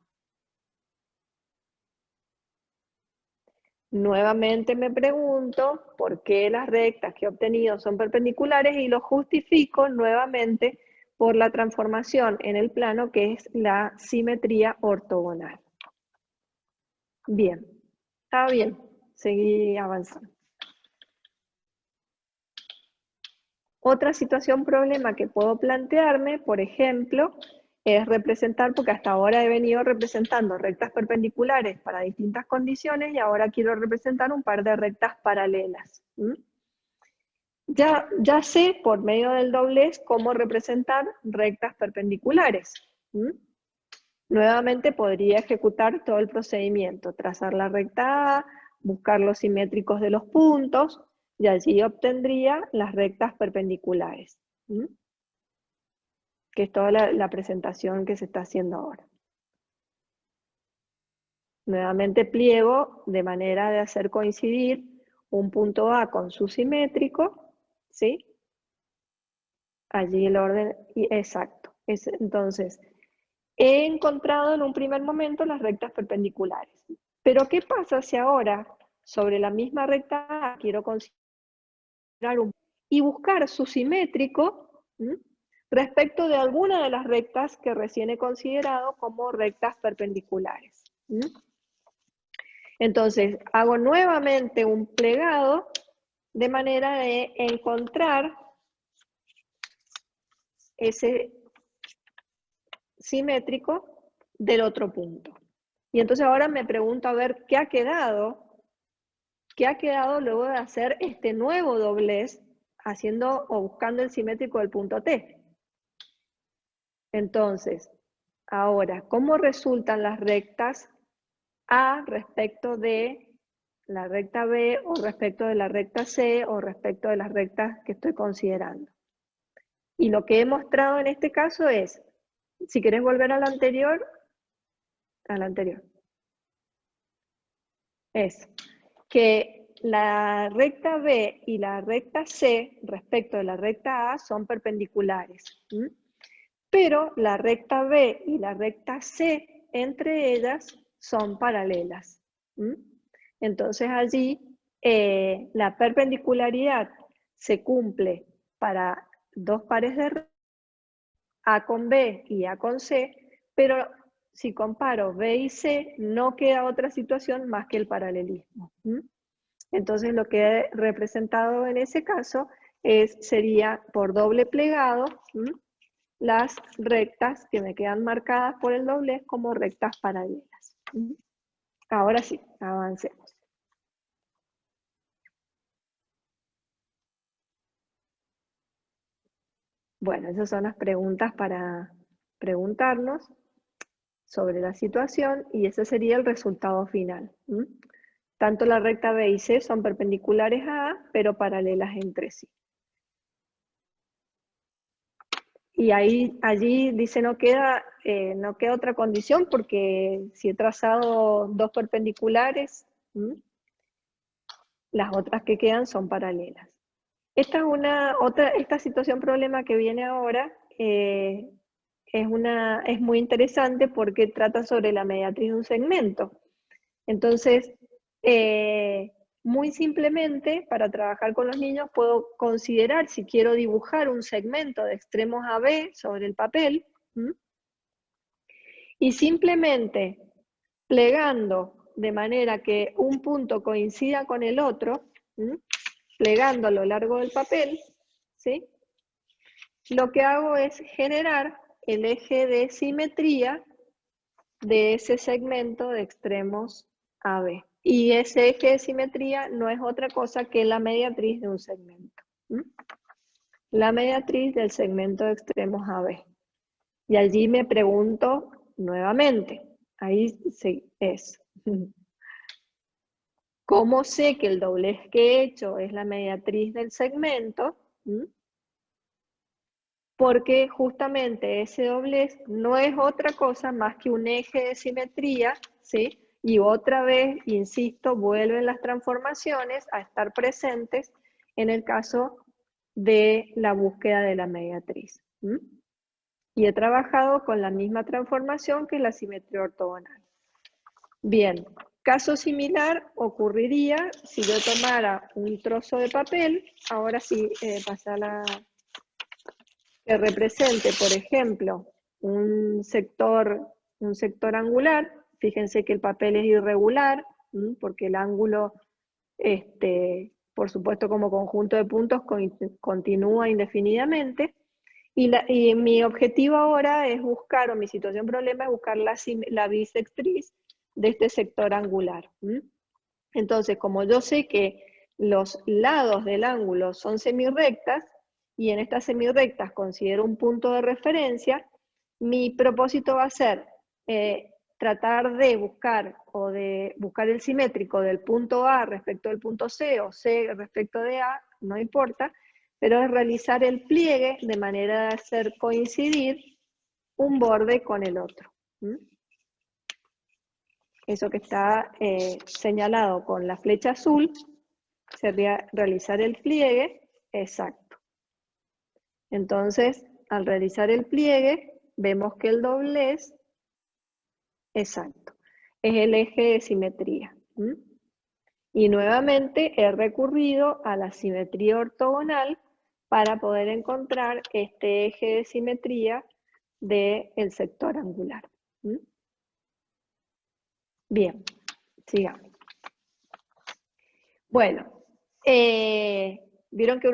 Nuevamente me pregunto por qué las rectas que he obtenido son perpendiculares y lo justifico nuevamente por la transformación en el plano que es la simetría ortogonal. Bien, está bien, seguí avanzando. Otra situación problema que puedo plantearme, por ejemplo, es representar, porque hasta ahora he venido representando rectas perpendiculares para distintas condiciones y ahora quiero representar un par de rectas paralelas. Ya sé por medio del doblez cómo representar rectas perpendiculares. Nuevamente podría ejecutar todo el procedimiento, trazar la recta A, buscar los simétricos de los puntos, y allí obtendría las rectas perpendiculares, que es toda la presentación que se está haciendo ahora. Nuevamente pliego de manera de hacer coincidir un punto A con su simétrico, ¿sí? Allí el orden exacto. Entonces, he encontrado en un primer momento las rectas perpendiculares. Pero ¿qué pasa si ahora sobre la misma recta A quiero considerar y buscar su simétrico respecto de alguna de las rectas que recién he considerado como rectas perpendiculares? Entonces, hago nuevamente un plegado de manera de encontrar ese simétrico del otro punto. Y entonces ahora me pregunto a ver qué ha quedado luego de hacer este nuevo doblez haciendo o buscando el simétrico del punto T. Entonces, ahora, ¿cómo resultan las rectas A respecto de la recta B o respecto de la recta C o respecto de las rectas que estoy considerando? Y lo que he mostrado en este caso es, si querés volver al anterior, es que la recta B y la recta C respecto de la recta A son perpendiculares. Pero la recta B y la recta C entre ellas son paralelas. Entonces allí la perpendicularidad se cumple para dos pares de rectas, A con B y A con C, pero si comparo B y C, no queda otra situación más que el paralelismo. Entonces lo que he representado en ese caso sería por doble plegado las rectas que me quedan marcadas por el doblez como rectas paralelas. Ahora sí, avancemos. Bueno, esas son las preguntas para preguntarnos sobre la situación y ese sería el resultado final. Tanto la recta B y C son perpendiculares a A, pero paralelas entre sí. Y allí dice no queda otra condición porque si he trazado dos perpendiculares, las otras que quedan son paralelas. Esta situación problema que viene ahora es muy interesante porque trata sobre la mediatriz de un segmento. Entonces, muy simplemente, para trabajar con los niños, puedo considerar si quiero dibujar un segmento de extremos a B sobre el papel, y simplemente plegando de manera que un punto coincida con el otro, plegando a lo largo del papel, ¿sí? Lo que hago es generar el eje de simetría de ese segmento de extremos AB. Y ese eje de simetría no es otra cosa que la mediatriz de un segmento. La mediatriz del segmento de extremos AB. Y allí me pregunto nuevamente, ahí sí es. ¿Cómo sé que el doblez que he hecho es la mediatriz del segmento? Porque justamente ese doblez no es otra cosa más que un eje de simetría, ¿sí? Y otra vez, insisto, vuelven las transformaciones a estar presentes en el caso de la búsqueda de la mediatriz. Y he trabajado con la misma transformación que la simetría ortogonal. Bien, Caso similar ocurriría si yo tomara un trozo de papel, ahora sí, que represente, por ejemplo, un sector angular. Fíjense que el papel es irregular, porque el ángulo, por supuesto, como conjunto de puntos, continúa indefinidamente. Y mi objetivo ahora es buscar, o mi situación problema es buscar la bisectriz de este sector angular. Entonces, como yo sé que los lados del ángulo son semirrectas, y en estas semirrectas considero un punto de referencia, mi propósito va a ser tratar de buscar el simétrico del punto A respecto del punto C, o C respecto de A, no importa, pero es realizar el pliegue de manera de hacer coincidir un borde con el otro. Eso que está señalado con la flecha azul sería realizar el pliegue exacto. Entonces, al realizar el pliegue, vemos que el doblez exacto es el eje de simetría. Y nuevamente he recurrido a la simetría ortogonal para poder encontrar este eje de simetría del sector angular. Bien, sigamos. Bueno, vieron que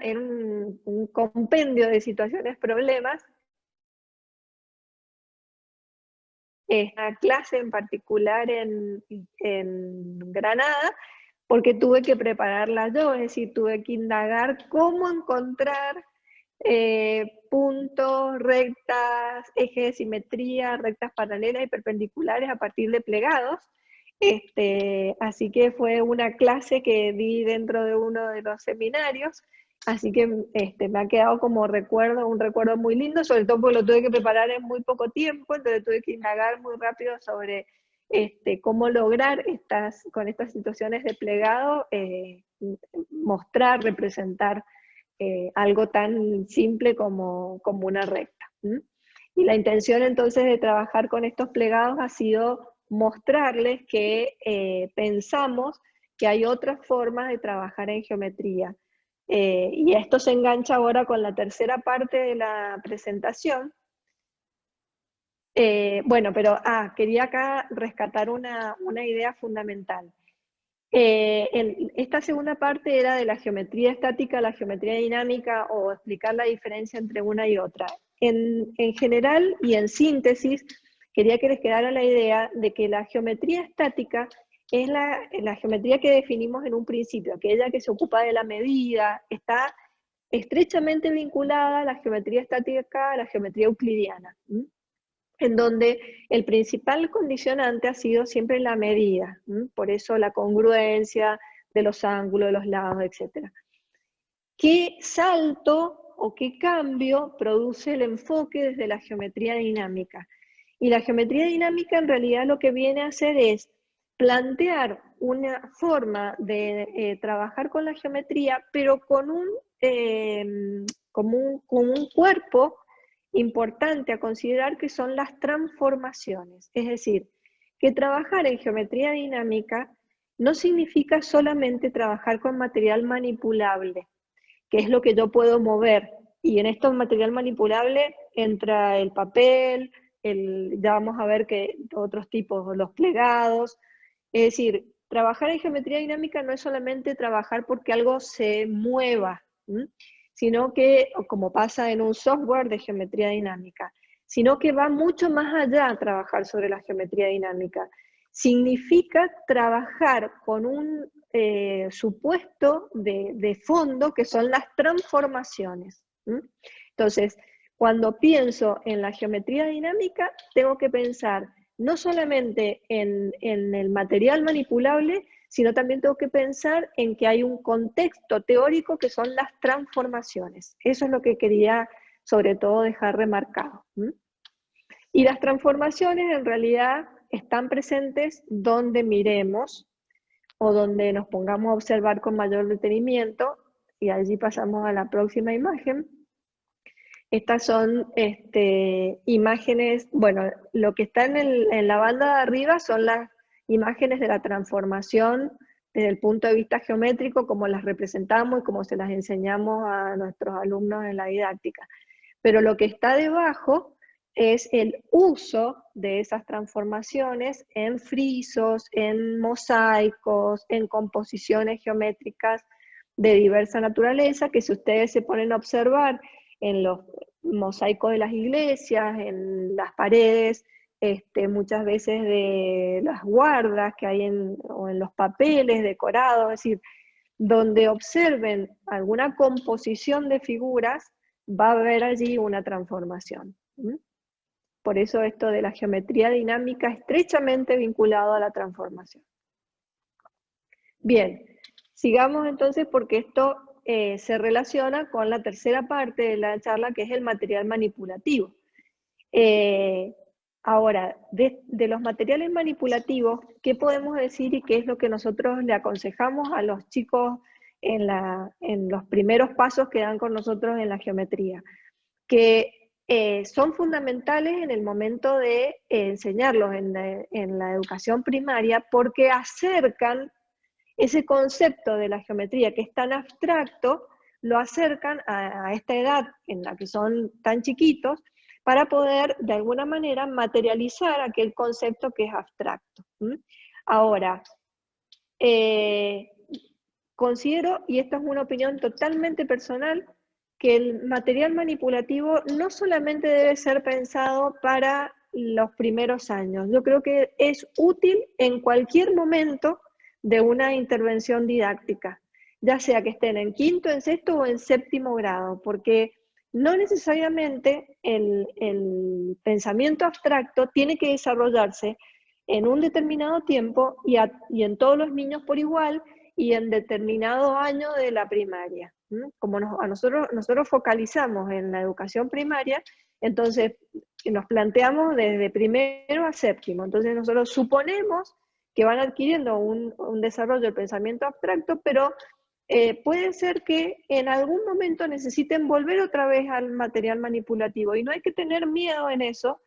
era un compendio de situaciones, problemas. Esta clase en particular en Granada, porque tuve que prepararla yo, es decir, tuve que indagar cómo encontrar puntos, rectas, ejes de simetría, rectas paralelas y perpendiculares a partir de plegados. Así que fue una clase que di dentro de uno de los seminarios, así que me ha quedado como un recuerdo muy lindo, sobre todo porque lo tuve que preparar en muy poco tiempo, entonces tuve que indagar muy rápido sobre cómo lograr con estas situaciones de plegado, mostrar, representar algo tan simple como una recta. Y la intención entonces de trabajar con estos plegados ha sido mostrarles que pensamos que hay otras formas de trabajar en geometría. Y esto se engancha ahora con la tercera parte de la presentación. Bueno, pero quería acá rescatar una idea fundamental. Esta segunda parte era de la geometría estática a la geometría dinámica, o explicar la diferencia entre una y otra. En general y en síntesis, quería que les quedara la idea de que la geometría estática es la geometría que definimos en un principio, aquella que se ocupa de la medida, está estrechamente vinculada a la geometría estática, a la geometría euclidiana, en donde el principal condicionante ha sido siempre la medida, por eso la congruencia de los ángulos, de los lados, etc. ¿Qué salto o qué cambio produce el enfoque desde la geometría dinámica? Y la geometría dinámica en realidad lo que viene a hacer es plantear una forma de trabajar con la geometría, pero con un cuerpo importante a considerar, que son las transformaciones. Es decir, que trabajar en geometría dinámica no significa solamente trabajar con material manipulable, que es lo que yo puedo mover. Y en esto material manipulable entra el papel, ya vamos a ver que otros tipos, los plegados. Es decir, trabajar en geometría dinámica no es solamente trabajar porque algo se mueva, sino que, como pasa en un software de geometría dinámica, sino que va mucho más allá a trabajar sobre la geometría dinámica. Significa trabajar con un supuesto de fondo, que son las transformaciones. Entonces, cuando pienso en la geometría dinámica, tengo que pensar no solamente en el material manipulable, sino también tengo que pensar en que hay un contexto teórico que son las transformaciones. Eso es lo que quería sobre todo dejar remarcado. Y las transformaciones en realidad están presentes donde miremos o donde nos pongamos a observar con mayor detenimiento, y allí pasamos a la próxima imagen. Estas son imágenes, bueno, lo que está en la banda de arriba son las imágenes de la transformación desde el punto de vista geométrico, como las representamos y como se las enseñamos a nuestros alumnos en la didáctica. Pero lo que está debajo es el uso de esas transformaciones en frisos, en mosaicos, en composiciones geométricas de diversa naturaleza, que si ustedes se ponen a observar en los mosaicos de las iglesias, en las paredes, muchas veces de las guardas que hay o en los papeles decorados, es decir, donde observen alguna composición de figuras, va a haber allí una transformación. Por eso esto de la geometría dinámica estrechamente vinculado a la transformación. Bien, sigamos entonces porque esto se relaciona con la tercera parte de la charla, que es el material manipulativo. Ahora, de los materiales manipulativos, ¿qué podemos decir y qué es lo que nosotros le aconsejamos a los chicos en los primeros pasos que dan con nosotros en la geometría? Que son fundamentales en el momento de enseñarlos en la educación primaria, porque acercan ese concepto de la geometría que es tan abstracto, lo acercan a esta edad en la que son tan chiquitos, para poder de alguna manera materializar aquel concepto que es abstracto. Ahora, considero, y esta es una opinión totalmente personal, que el material manipulativo no solamente debe ser pensado para los primeros años. Yo creo que es útil en cualquier momento de una intervención didáctica, ya sea que estén en quinto, en sexto o en séptimo grado, porque no necesariamente el pensamiento abstracto tiene que desarrollarse en un determinado tiempo y en todos los niños por igual y en determinado año de la primaria. Como nosotros focalizamos en la educación primaria, entonces nos planteamos desde primero a séptimo. Entonces nosotros suponemos que van adquiriendo un desarrollo del pensamiento abstracto, pero puede ser que en algún momento necesiten volver otra vez al material manipulativo, y no hay que tener miedo en eso,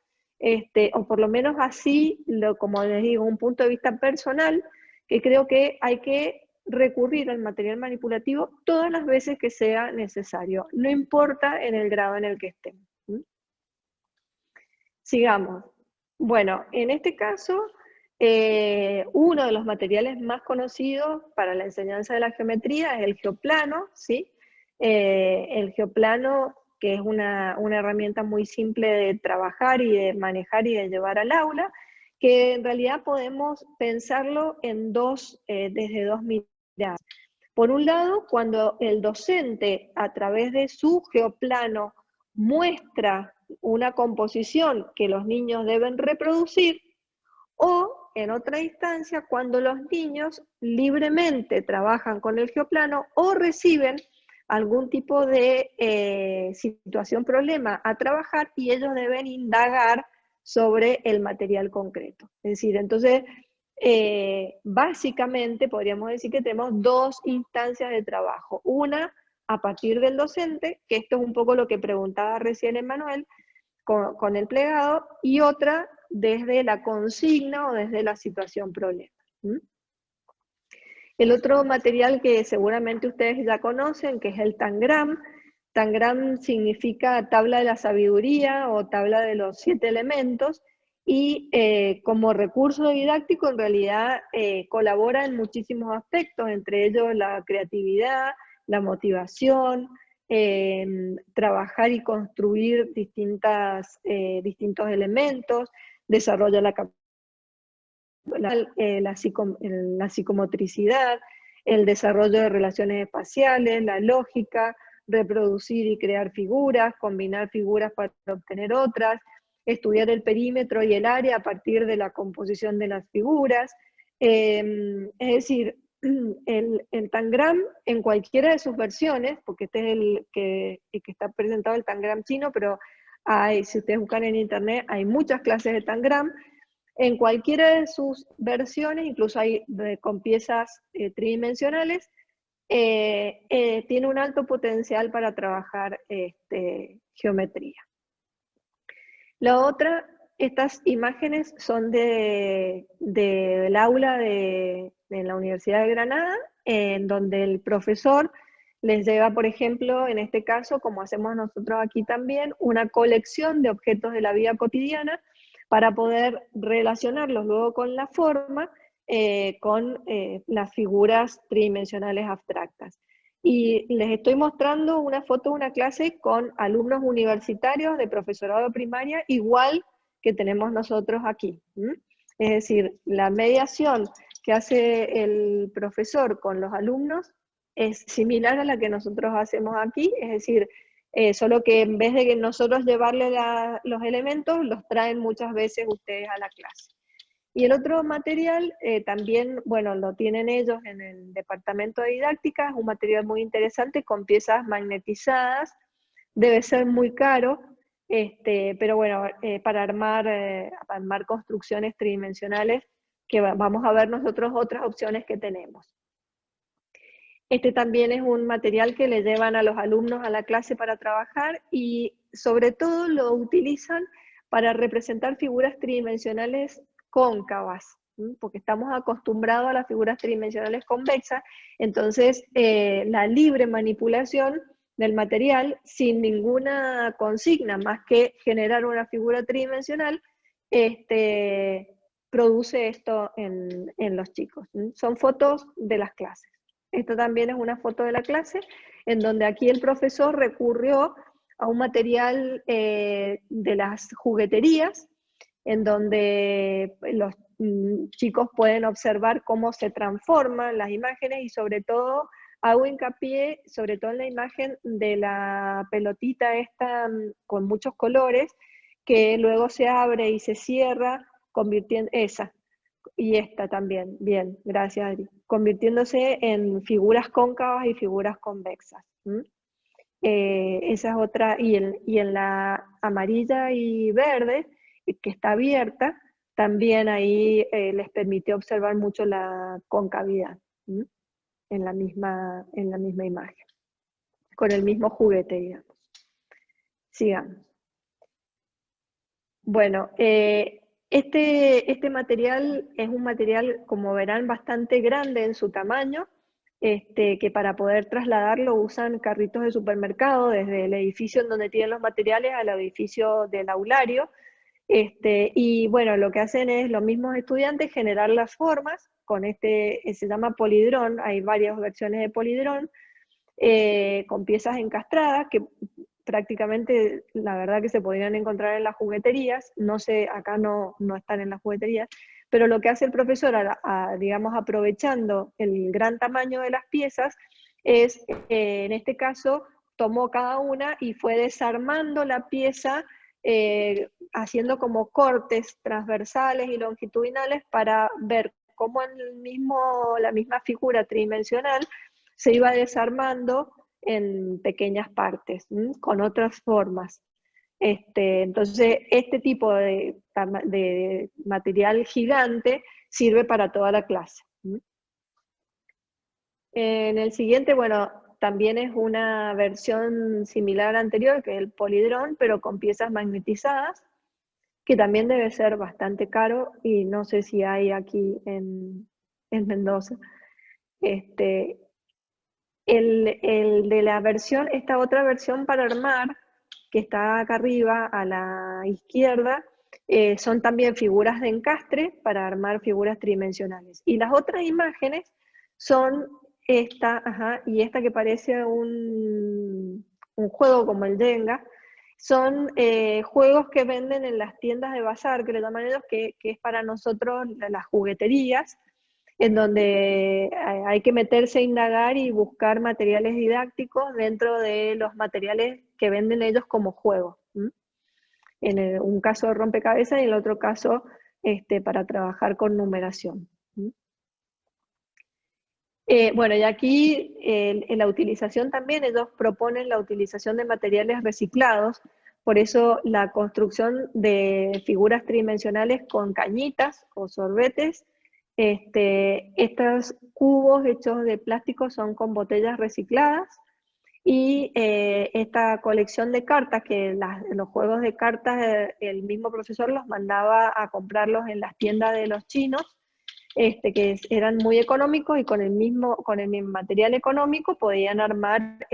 o por lo menos así, como les digo, un punto de vista personal, que creo que hay que recurrir al material manipulativo todas las veces que sea necesario, no importa en el grado en el que estén. Sigamos. Bueno, en este caso, uno de los materiales más conocidos para la enseñanza de la geometría es el geoplano, ¿sí? El geoplano, que es una herramienta muy simple de trabajar y de manejar y de llevar al aula, que en realidad podemos pensarlo desde dos miradas. Por un lado, cuando el docente, a través de su geoplano, muestra una composición que los niños deben reproducir, o en otra instancia, cuando los niños libremente trabajan con el geoplano o reciben algún tipo de situación, problema a trabajar, y ellos deben indagar sobre el material concreto. Es decir, entonces, básicamente podríamos decir que tenemos dos instancias de trabajo. Una a partir del docente, que esto es un poco lo que preguntaba recién Emmanuel, con el plegado, y otra desde la consigna o desde la situación problema. El otro material que seguramente ustedes ya conocen, que es el tangram. Tangram significa tabla de la sabiduría o tabla de los 7 elementos, y como recurso didáctico en realidad colabora en muchísimos aspectos, entre ellos la creatividad, la motivación, trabajar y construir distintos elementos, desarrolla la psicomotricidad, el desarrollo de relaciones espaciales, la lógica, reproducir y crear figuras, combinar figuras para obtener otras, estudiar el perímetro y el área a partir de la composición de las figuras. Es decir, el tangram en cualquiera de sus versiones, porque este es el que está presentado, el tangram chino, pero si ustedes buscan en internet, hay muchas clases de tangram. En cualquiera de sus versiones, incluso hay con piezas tridimensionales, tiene un alto potencial para trabajar geometría. La otra estas imágenes son del aula de la Universidad de Granada, en donde el profesor les lleva, por ejemplo, en este caso, como hacemos nosotros aquí también, una colección de objetos de la vida cotidiana para poder relacionarlos luego con la forma, con las figuras tridimensionales abstractas. Y les estoy mostrando una foto de una clase con alumnos universitarios de profesorado de primaria, igual que tenemos nosotros aquí. Es decir, la mediación que hace el profesor con los alumnos es similar a la que nosotros hacemos aquí, es decir, solo que en vez de que nosotros llevarle los elementos, los traen muchas veces ustedes a la clase. Y el otro material también, bueno, lo tienen ellos en el departamento de didáctica, es un material muy interesante con piezas magnetizadas, debe ser muy caro, pero bueno, para armar construcciones tridimensionales, que vamos a ver nosotros otras opciones que tenemos. Este también es un material que le llevan a los alumnos a la clase para trabajar y sobre todo lo utilizan para representar figuras tridimensionales cóncavas, porque estamos acostumbrados a las figuras tridimensionales convexas, entonces la libre manipulación del material sin ninguna consigna más que generar una figura tridimensional, produce esto en los chicos. Son fotos de las clases. Esta también es una foto de la clase, en donde aquí el profesor recurrió a un material de las jugueterías, en donde los chicos pueden observar cómo se transforman las imágenes y sobre todo hago hincapié sobre todo en la imagen de la pelotita esta con muchos colores que luego se abre y se cierra convirtiendo esa y esta también, bien, gracias Adri, convirtiéndose en figuras cóncavas y figuras convexas. Esa es otra, y en la amarilla y verde, que está abierta, también ahí les permitió observar mucho la concavidad en la misma imagen, con el mismo juguete, digamos. Sigamos. Bueno, este material es un material, como verán, bastante grande en su tamaño, que para poder trasladarlo usan carritos de supermercado desde el edificio en donde tienen los materiales al edificio del aulario, y bueno, lo que hacen es los mismos estudiantes generar las formas con se llama polidrón, hay varias versiones de polidrón, con piezas encastradas que prácticamente la verdad que se podrían encontrar en las jugueterías, no sé, acá no están en las jugueterías, pero lo que hace el profesor, digamos, aprovechando el gran tamaño de las piezas, es, en este caso, tomó cada una y fue desarmando la pieza, haciendo como cortes transversales y longitudinales para ver cómo la misma figura tridimensional se iba desarmando en pequeñas partes, con otras formas. Entonces, este tipo de material gigante sirve para toda la clase. En el siguiente, bueno, también es una versión similar a la anterior, que es el polidrón, pero con piezas magnetizadas, que también debe ser bastante caro, y no sé si hay aquí en Mendoza. El de la versión, esta otra versión para armar, que está acá arriba a la izquierda, son también figuras de encastre para armar figuras tridimensionales. Y las otras imágenes son esta, y esta que parece un juego como el Jenga, son juegos que venden en las tiendas de bazar, que le llaman ellos, que es para nosotros las jugueterías, en donde hay que meterse a indagar y buscar materiales didácticos dentro de los materiales que venden ellos como juegos. En un caso rompecabezas y en el otro caso para trabajar con numeración. Bueno, y aquí en la utilización también ellos proponen la utilización de materiales reciclados, por eso la construcción de figuras tridimensionales con cañitas o sorbetes. Estos cubos hechos de plástico son con botellas recicladas, Y esta colección de cartas, que los juegos de cartas, el mismo profesor los mandaba a comprarlos en las tiendas de los chinos, que eran muy económicos, y con el mismo material económico podían armar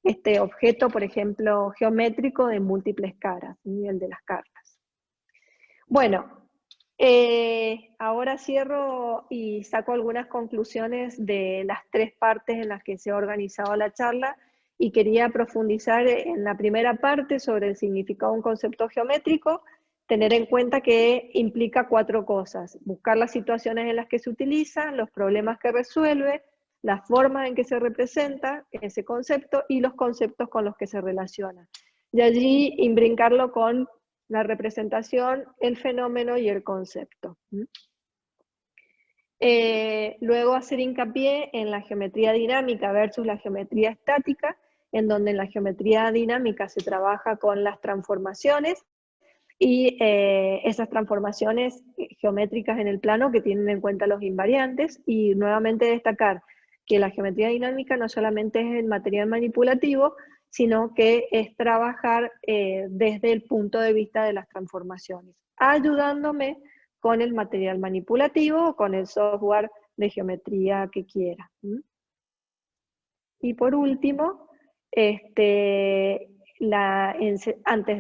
este objeto, por ejemplo, geométrico de múltiples caras, ¿sí? El de las cartas. Bueno, ahora cierro y saco algunas conclusiones de las 3 partes en las que se ha organizado la charla, y quería profundizar en la primera parte sobre el significado de un concepto geométrico, tener en cuenta que implica 4 cosas: buscar las situaciones en las que se utiliza, los problemas que resuelve, las formas en que se representa ese concepto y los conceptos con los que se relaciona. Y allí imbrincarlo con la representación, el fenómeno y el concepto. Luego hacer hincapié en la geometría dinámica versus la geometría estática, en donde en la geometría dinámica se trabaja con las transformaciones, y esas transformaciones geométricas en el plano que tienen en cuenta los invariantes, y nuevamente destacar que la geometría dinámica no solamente es el material manipulativo, sino que es trabajar desde el punto de vista de las transformaciones, ayudándome con el material manipulativo o con el software de geometría que quiera. Y por último, antes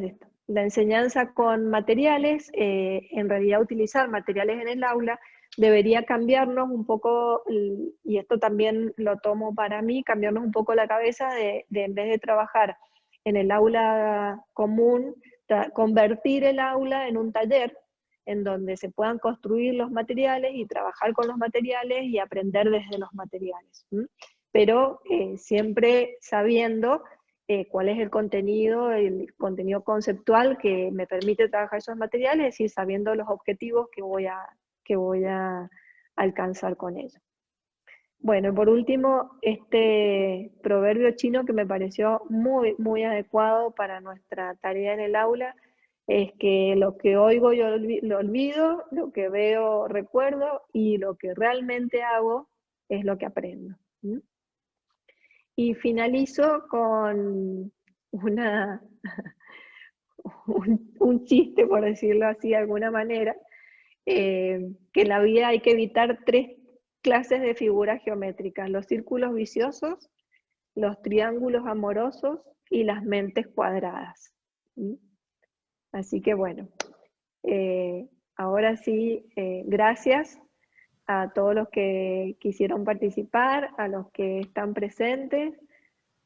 de esto, la enseñanza con materiales, en realidad utilizar materiales en el aula debería cambiarnos un poco, y esto también lo tomo para mí, cambiarnos un poco la cabeza de en vez de trabajar en el aula común, convertir el aula en un taller en donde se puedan construir los materiales y trabajar con los materiales y aprender desde los materiales. Pero siempre sabiendo cuál es el contenido conceptual que me permite trabajar esos materiales, es decir, sabiendo los objetivos que voy a alcanzar con ello. Bueno, por último, este proverbio chino que me pareció muy, muy adecuado para nuestra tarea en el aula, es que lo que oigo yo lo olvido, lo que veo recuerdo, y lo que realmente hago es lo que aprendo. Y finalizo con un chiste, por decirlo así de alguna manera, que en la vida hay que evitar 3 clases de figuras geométricas: los círculos viciosos, los triángulos amorosos y las mentes cuadradas. Así que bueno, ahora sí, gracias a todos los que quisieron participar, a los que están presentes,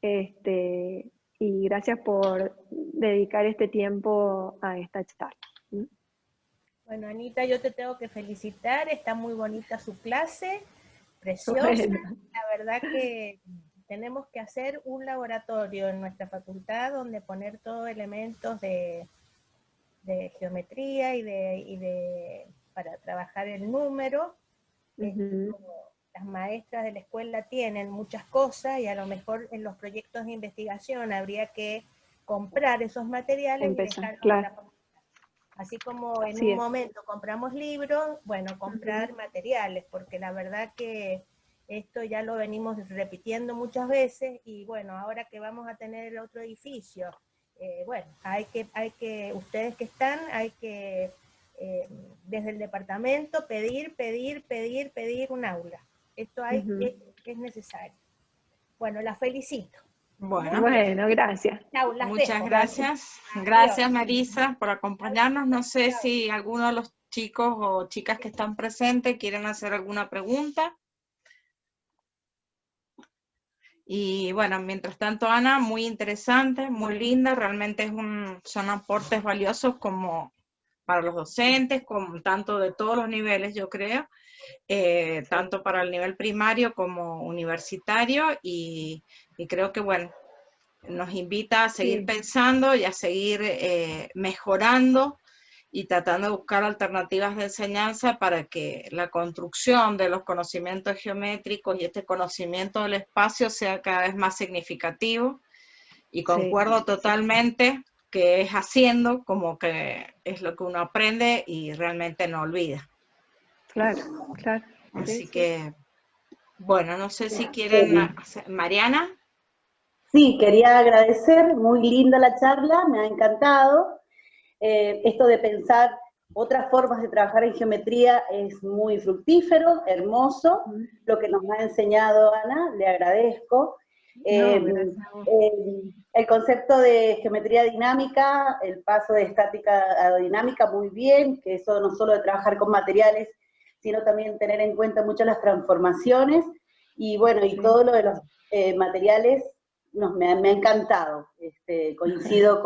y gracias por dedicar este tiempo a esta charla. Bueno, Anita, yo te tengo que felicitar, está muy bonita su clase, preciosa. Bueno. La verdad que tenemos que hacer un laboratorio en nuestra facultad donde poner todos elementos de geometría para trabajar el número. Las maestras de la escuela tienen muchas cosas, y a lo mejor en los proyectos de investigación habría que comprar esos materiales y dejarlos en la facultad. Así como en un momento compramos libros, bueno, comprar materiales, porque la verdad que esto ya lo venimos repitiendo muchas veces, y bueno, ahora que vamos a tener el otro edificio, bueno, hay que, ustedes que están, hay que desde el departamento pedir un aula. Esto es necesario. Bueno, la felicito. Bueno, gracias. Muchas gracias. Gracias, Marisa, por acompañarnos. No sé si alguno de los chicos o chicas que están presentes quieren hacer alguna pregunta. Y bueno, mientras tanto, Ana, muy interesante, muy linda, realmente son aportes valiosos como para los docentes, como tanto de todos los niveles, yo creo, tanto para el nivel primario como universitario, y creo que, bueno, nos invita a seguir pensando y a seguir mejorando y tratando de buscar alternativas de enseñanza para que la construcción de los conocimientos geométricos y este conocimiento del espacio sea cada vez más significativo. Y concuerdo totalmente que es haciendo como que es lo que uno aprende y realmente no olvida. Claro. Así que, bueno, no sé si quieren... Mariana. Sí, quería agradecer, muy linda la charla, me ha encantado. Esto de pensar otras formas de trabajar en geometría es muy fructífero, hermoso, lo que nos ha enseñado Ana, le agradezco. Gracias a vos. El concepto de geometría dinámica, el paso de estática a dinámica, muy bien, que eso no solo de trabajar con materiales, sino también tener en cuenta muchas las transformaciones, y bueno, y todo lo de los materiales me ha encantado. Coincido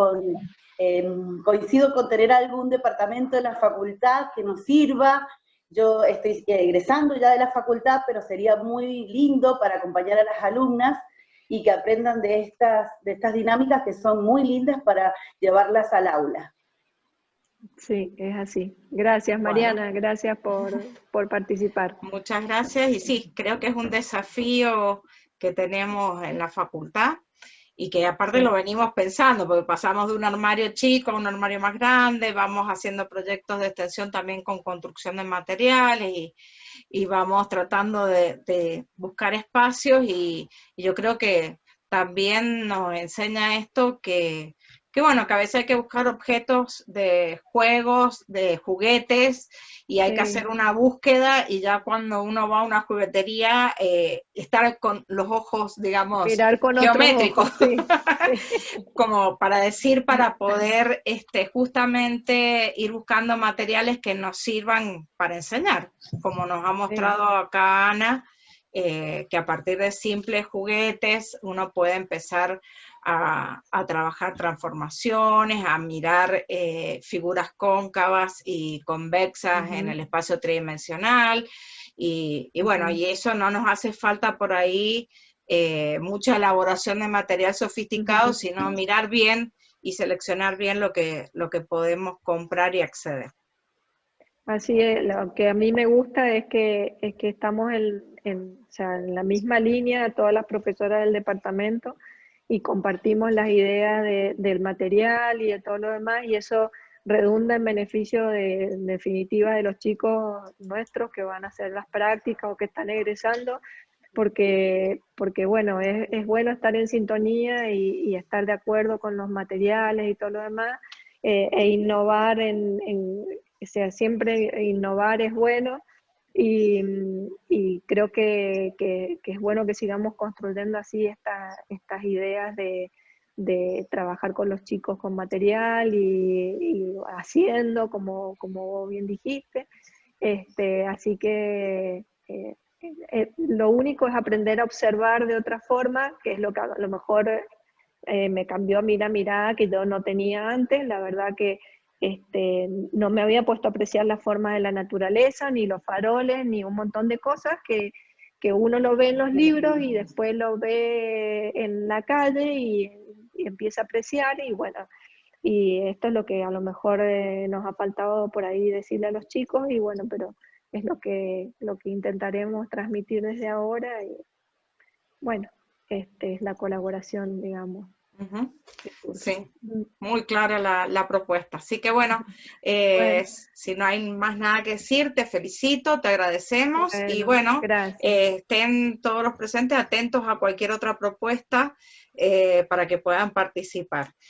con tener algún departamento de la facultad que nos sirva. Yo estoy egresando ya de la facultad, pero sería muy lindo para acompañar a las alumnas y que aprendan de estas dinámicas que son muy lindas para llevarlas al aula. Sí, es así. Gracias, Mariana, gracias por participar. Muchas gracias, y sí, creo que es un desafío que tenemos en la facultad, y que aparte lo venimos pensando, porque pasamos de un armario chico a un armario más grande, vamos haciendo proyectos de extensión también con construcción de materiales, y vamos tratando de buscar espacios, y yo creo que también nos enseña esto que bueno, que a veces hay que buscar objetos de juegos, de juguetes, y hay que hacer una búsqueda, y ya cuando uno va a una juguetería, estar con los ojos, digamos, mirar con geométricos, otros ojos, sí. como para decir, para poder justamente ir buscando materiales que nos sirvan para enseñar, como nos ha mostrado acá Ana, que a partir de simples juguetes uno puede empezar a trabajar transformaciones, a mirar figuras cóncavas y convexas en el espacio tridimensional, y bueno, y eso no nos hace falta por ahí mucha elaboración de material sofisticado, sino mirar bien y seleccionar bien lo que podemos comprar y acceder. Así es, lo que a mí me gusta es que estamos o sea, en la misma línea, todas las profesoras del departamento, y compartimos las ideas del material y de todo lo demás, y eso redunda en beneficio en definitiva de los chicos nuestros que van a hacer las prácticas o que están egresando, porque bueno, es bueno estar en sintonía y estar de acuerdo con los materiales y todo lo demás, e innovar o sea, siempre innovar es bueno, y creo que es bueno que sigamos construyendo así estas ideas de trabajar con los chicos con material y haciendo, como vos bien dijiste. Así que lo único es aprender a observar de otra forma, que es lo que a lo mejor me cambió a mí la mirada que yo no tenía antes. La verdad que no me había puesto a apreciar la forma de la naturaleza, ni los faroles, ni un montón de cosas que uno lo ve en los libros y después lo ve en la calle y empieza a apreciar, y bueno, y esto es lo que a lo mejor nos ha faltado por ahí decirle a los chicos, y bueno, pero es lo que intentaremos transmitir desde ahora, y bueno, es la colaboración, digamos. Sí, muy clara la propuesta. Así que bueno, si no hay más nada que decir, te felicito, te agradecemos, y bueno, estén todos los presentes atentos a cualquier otra propuesta para que puedan participar.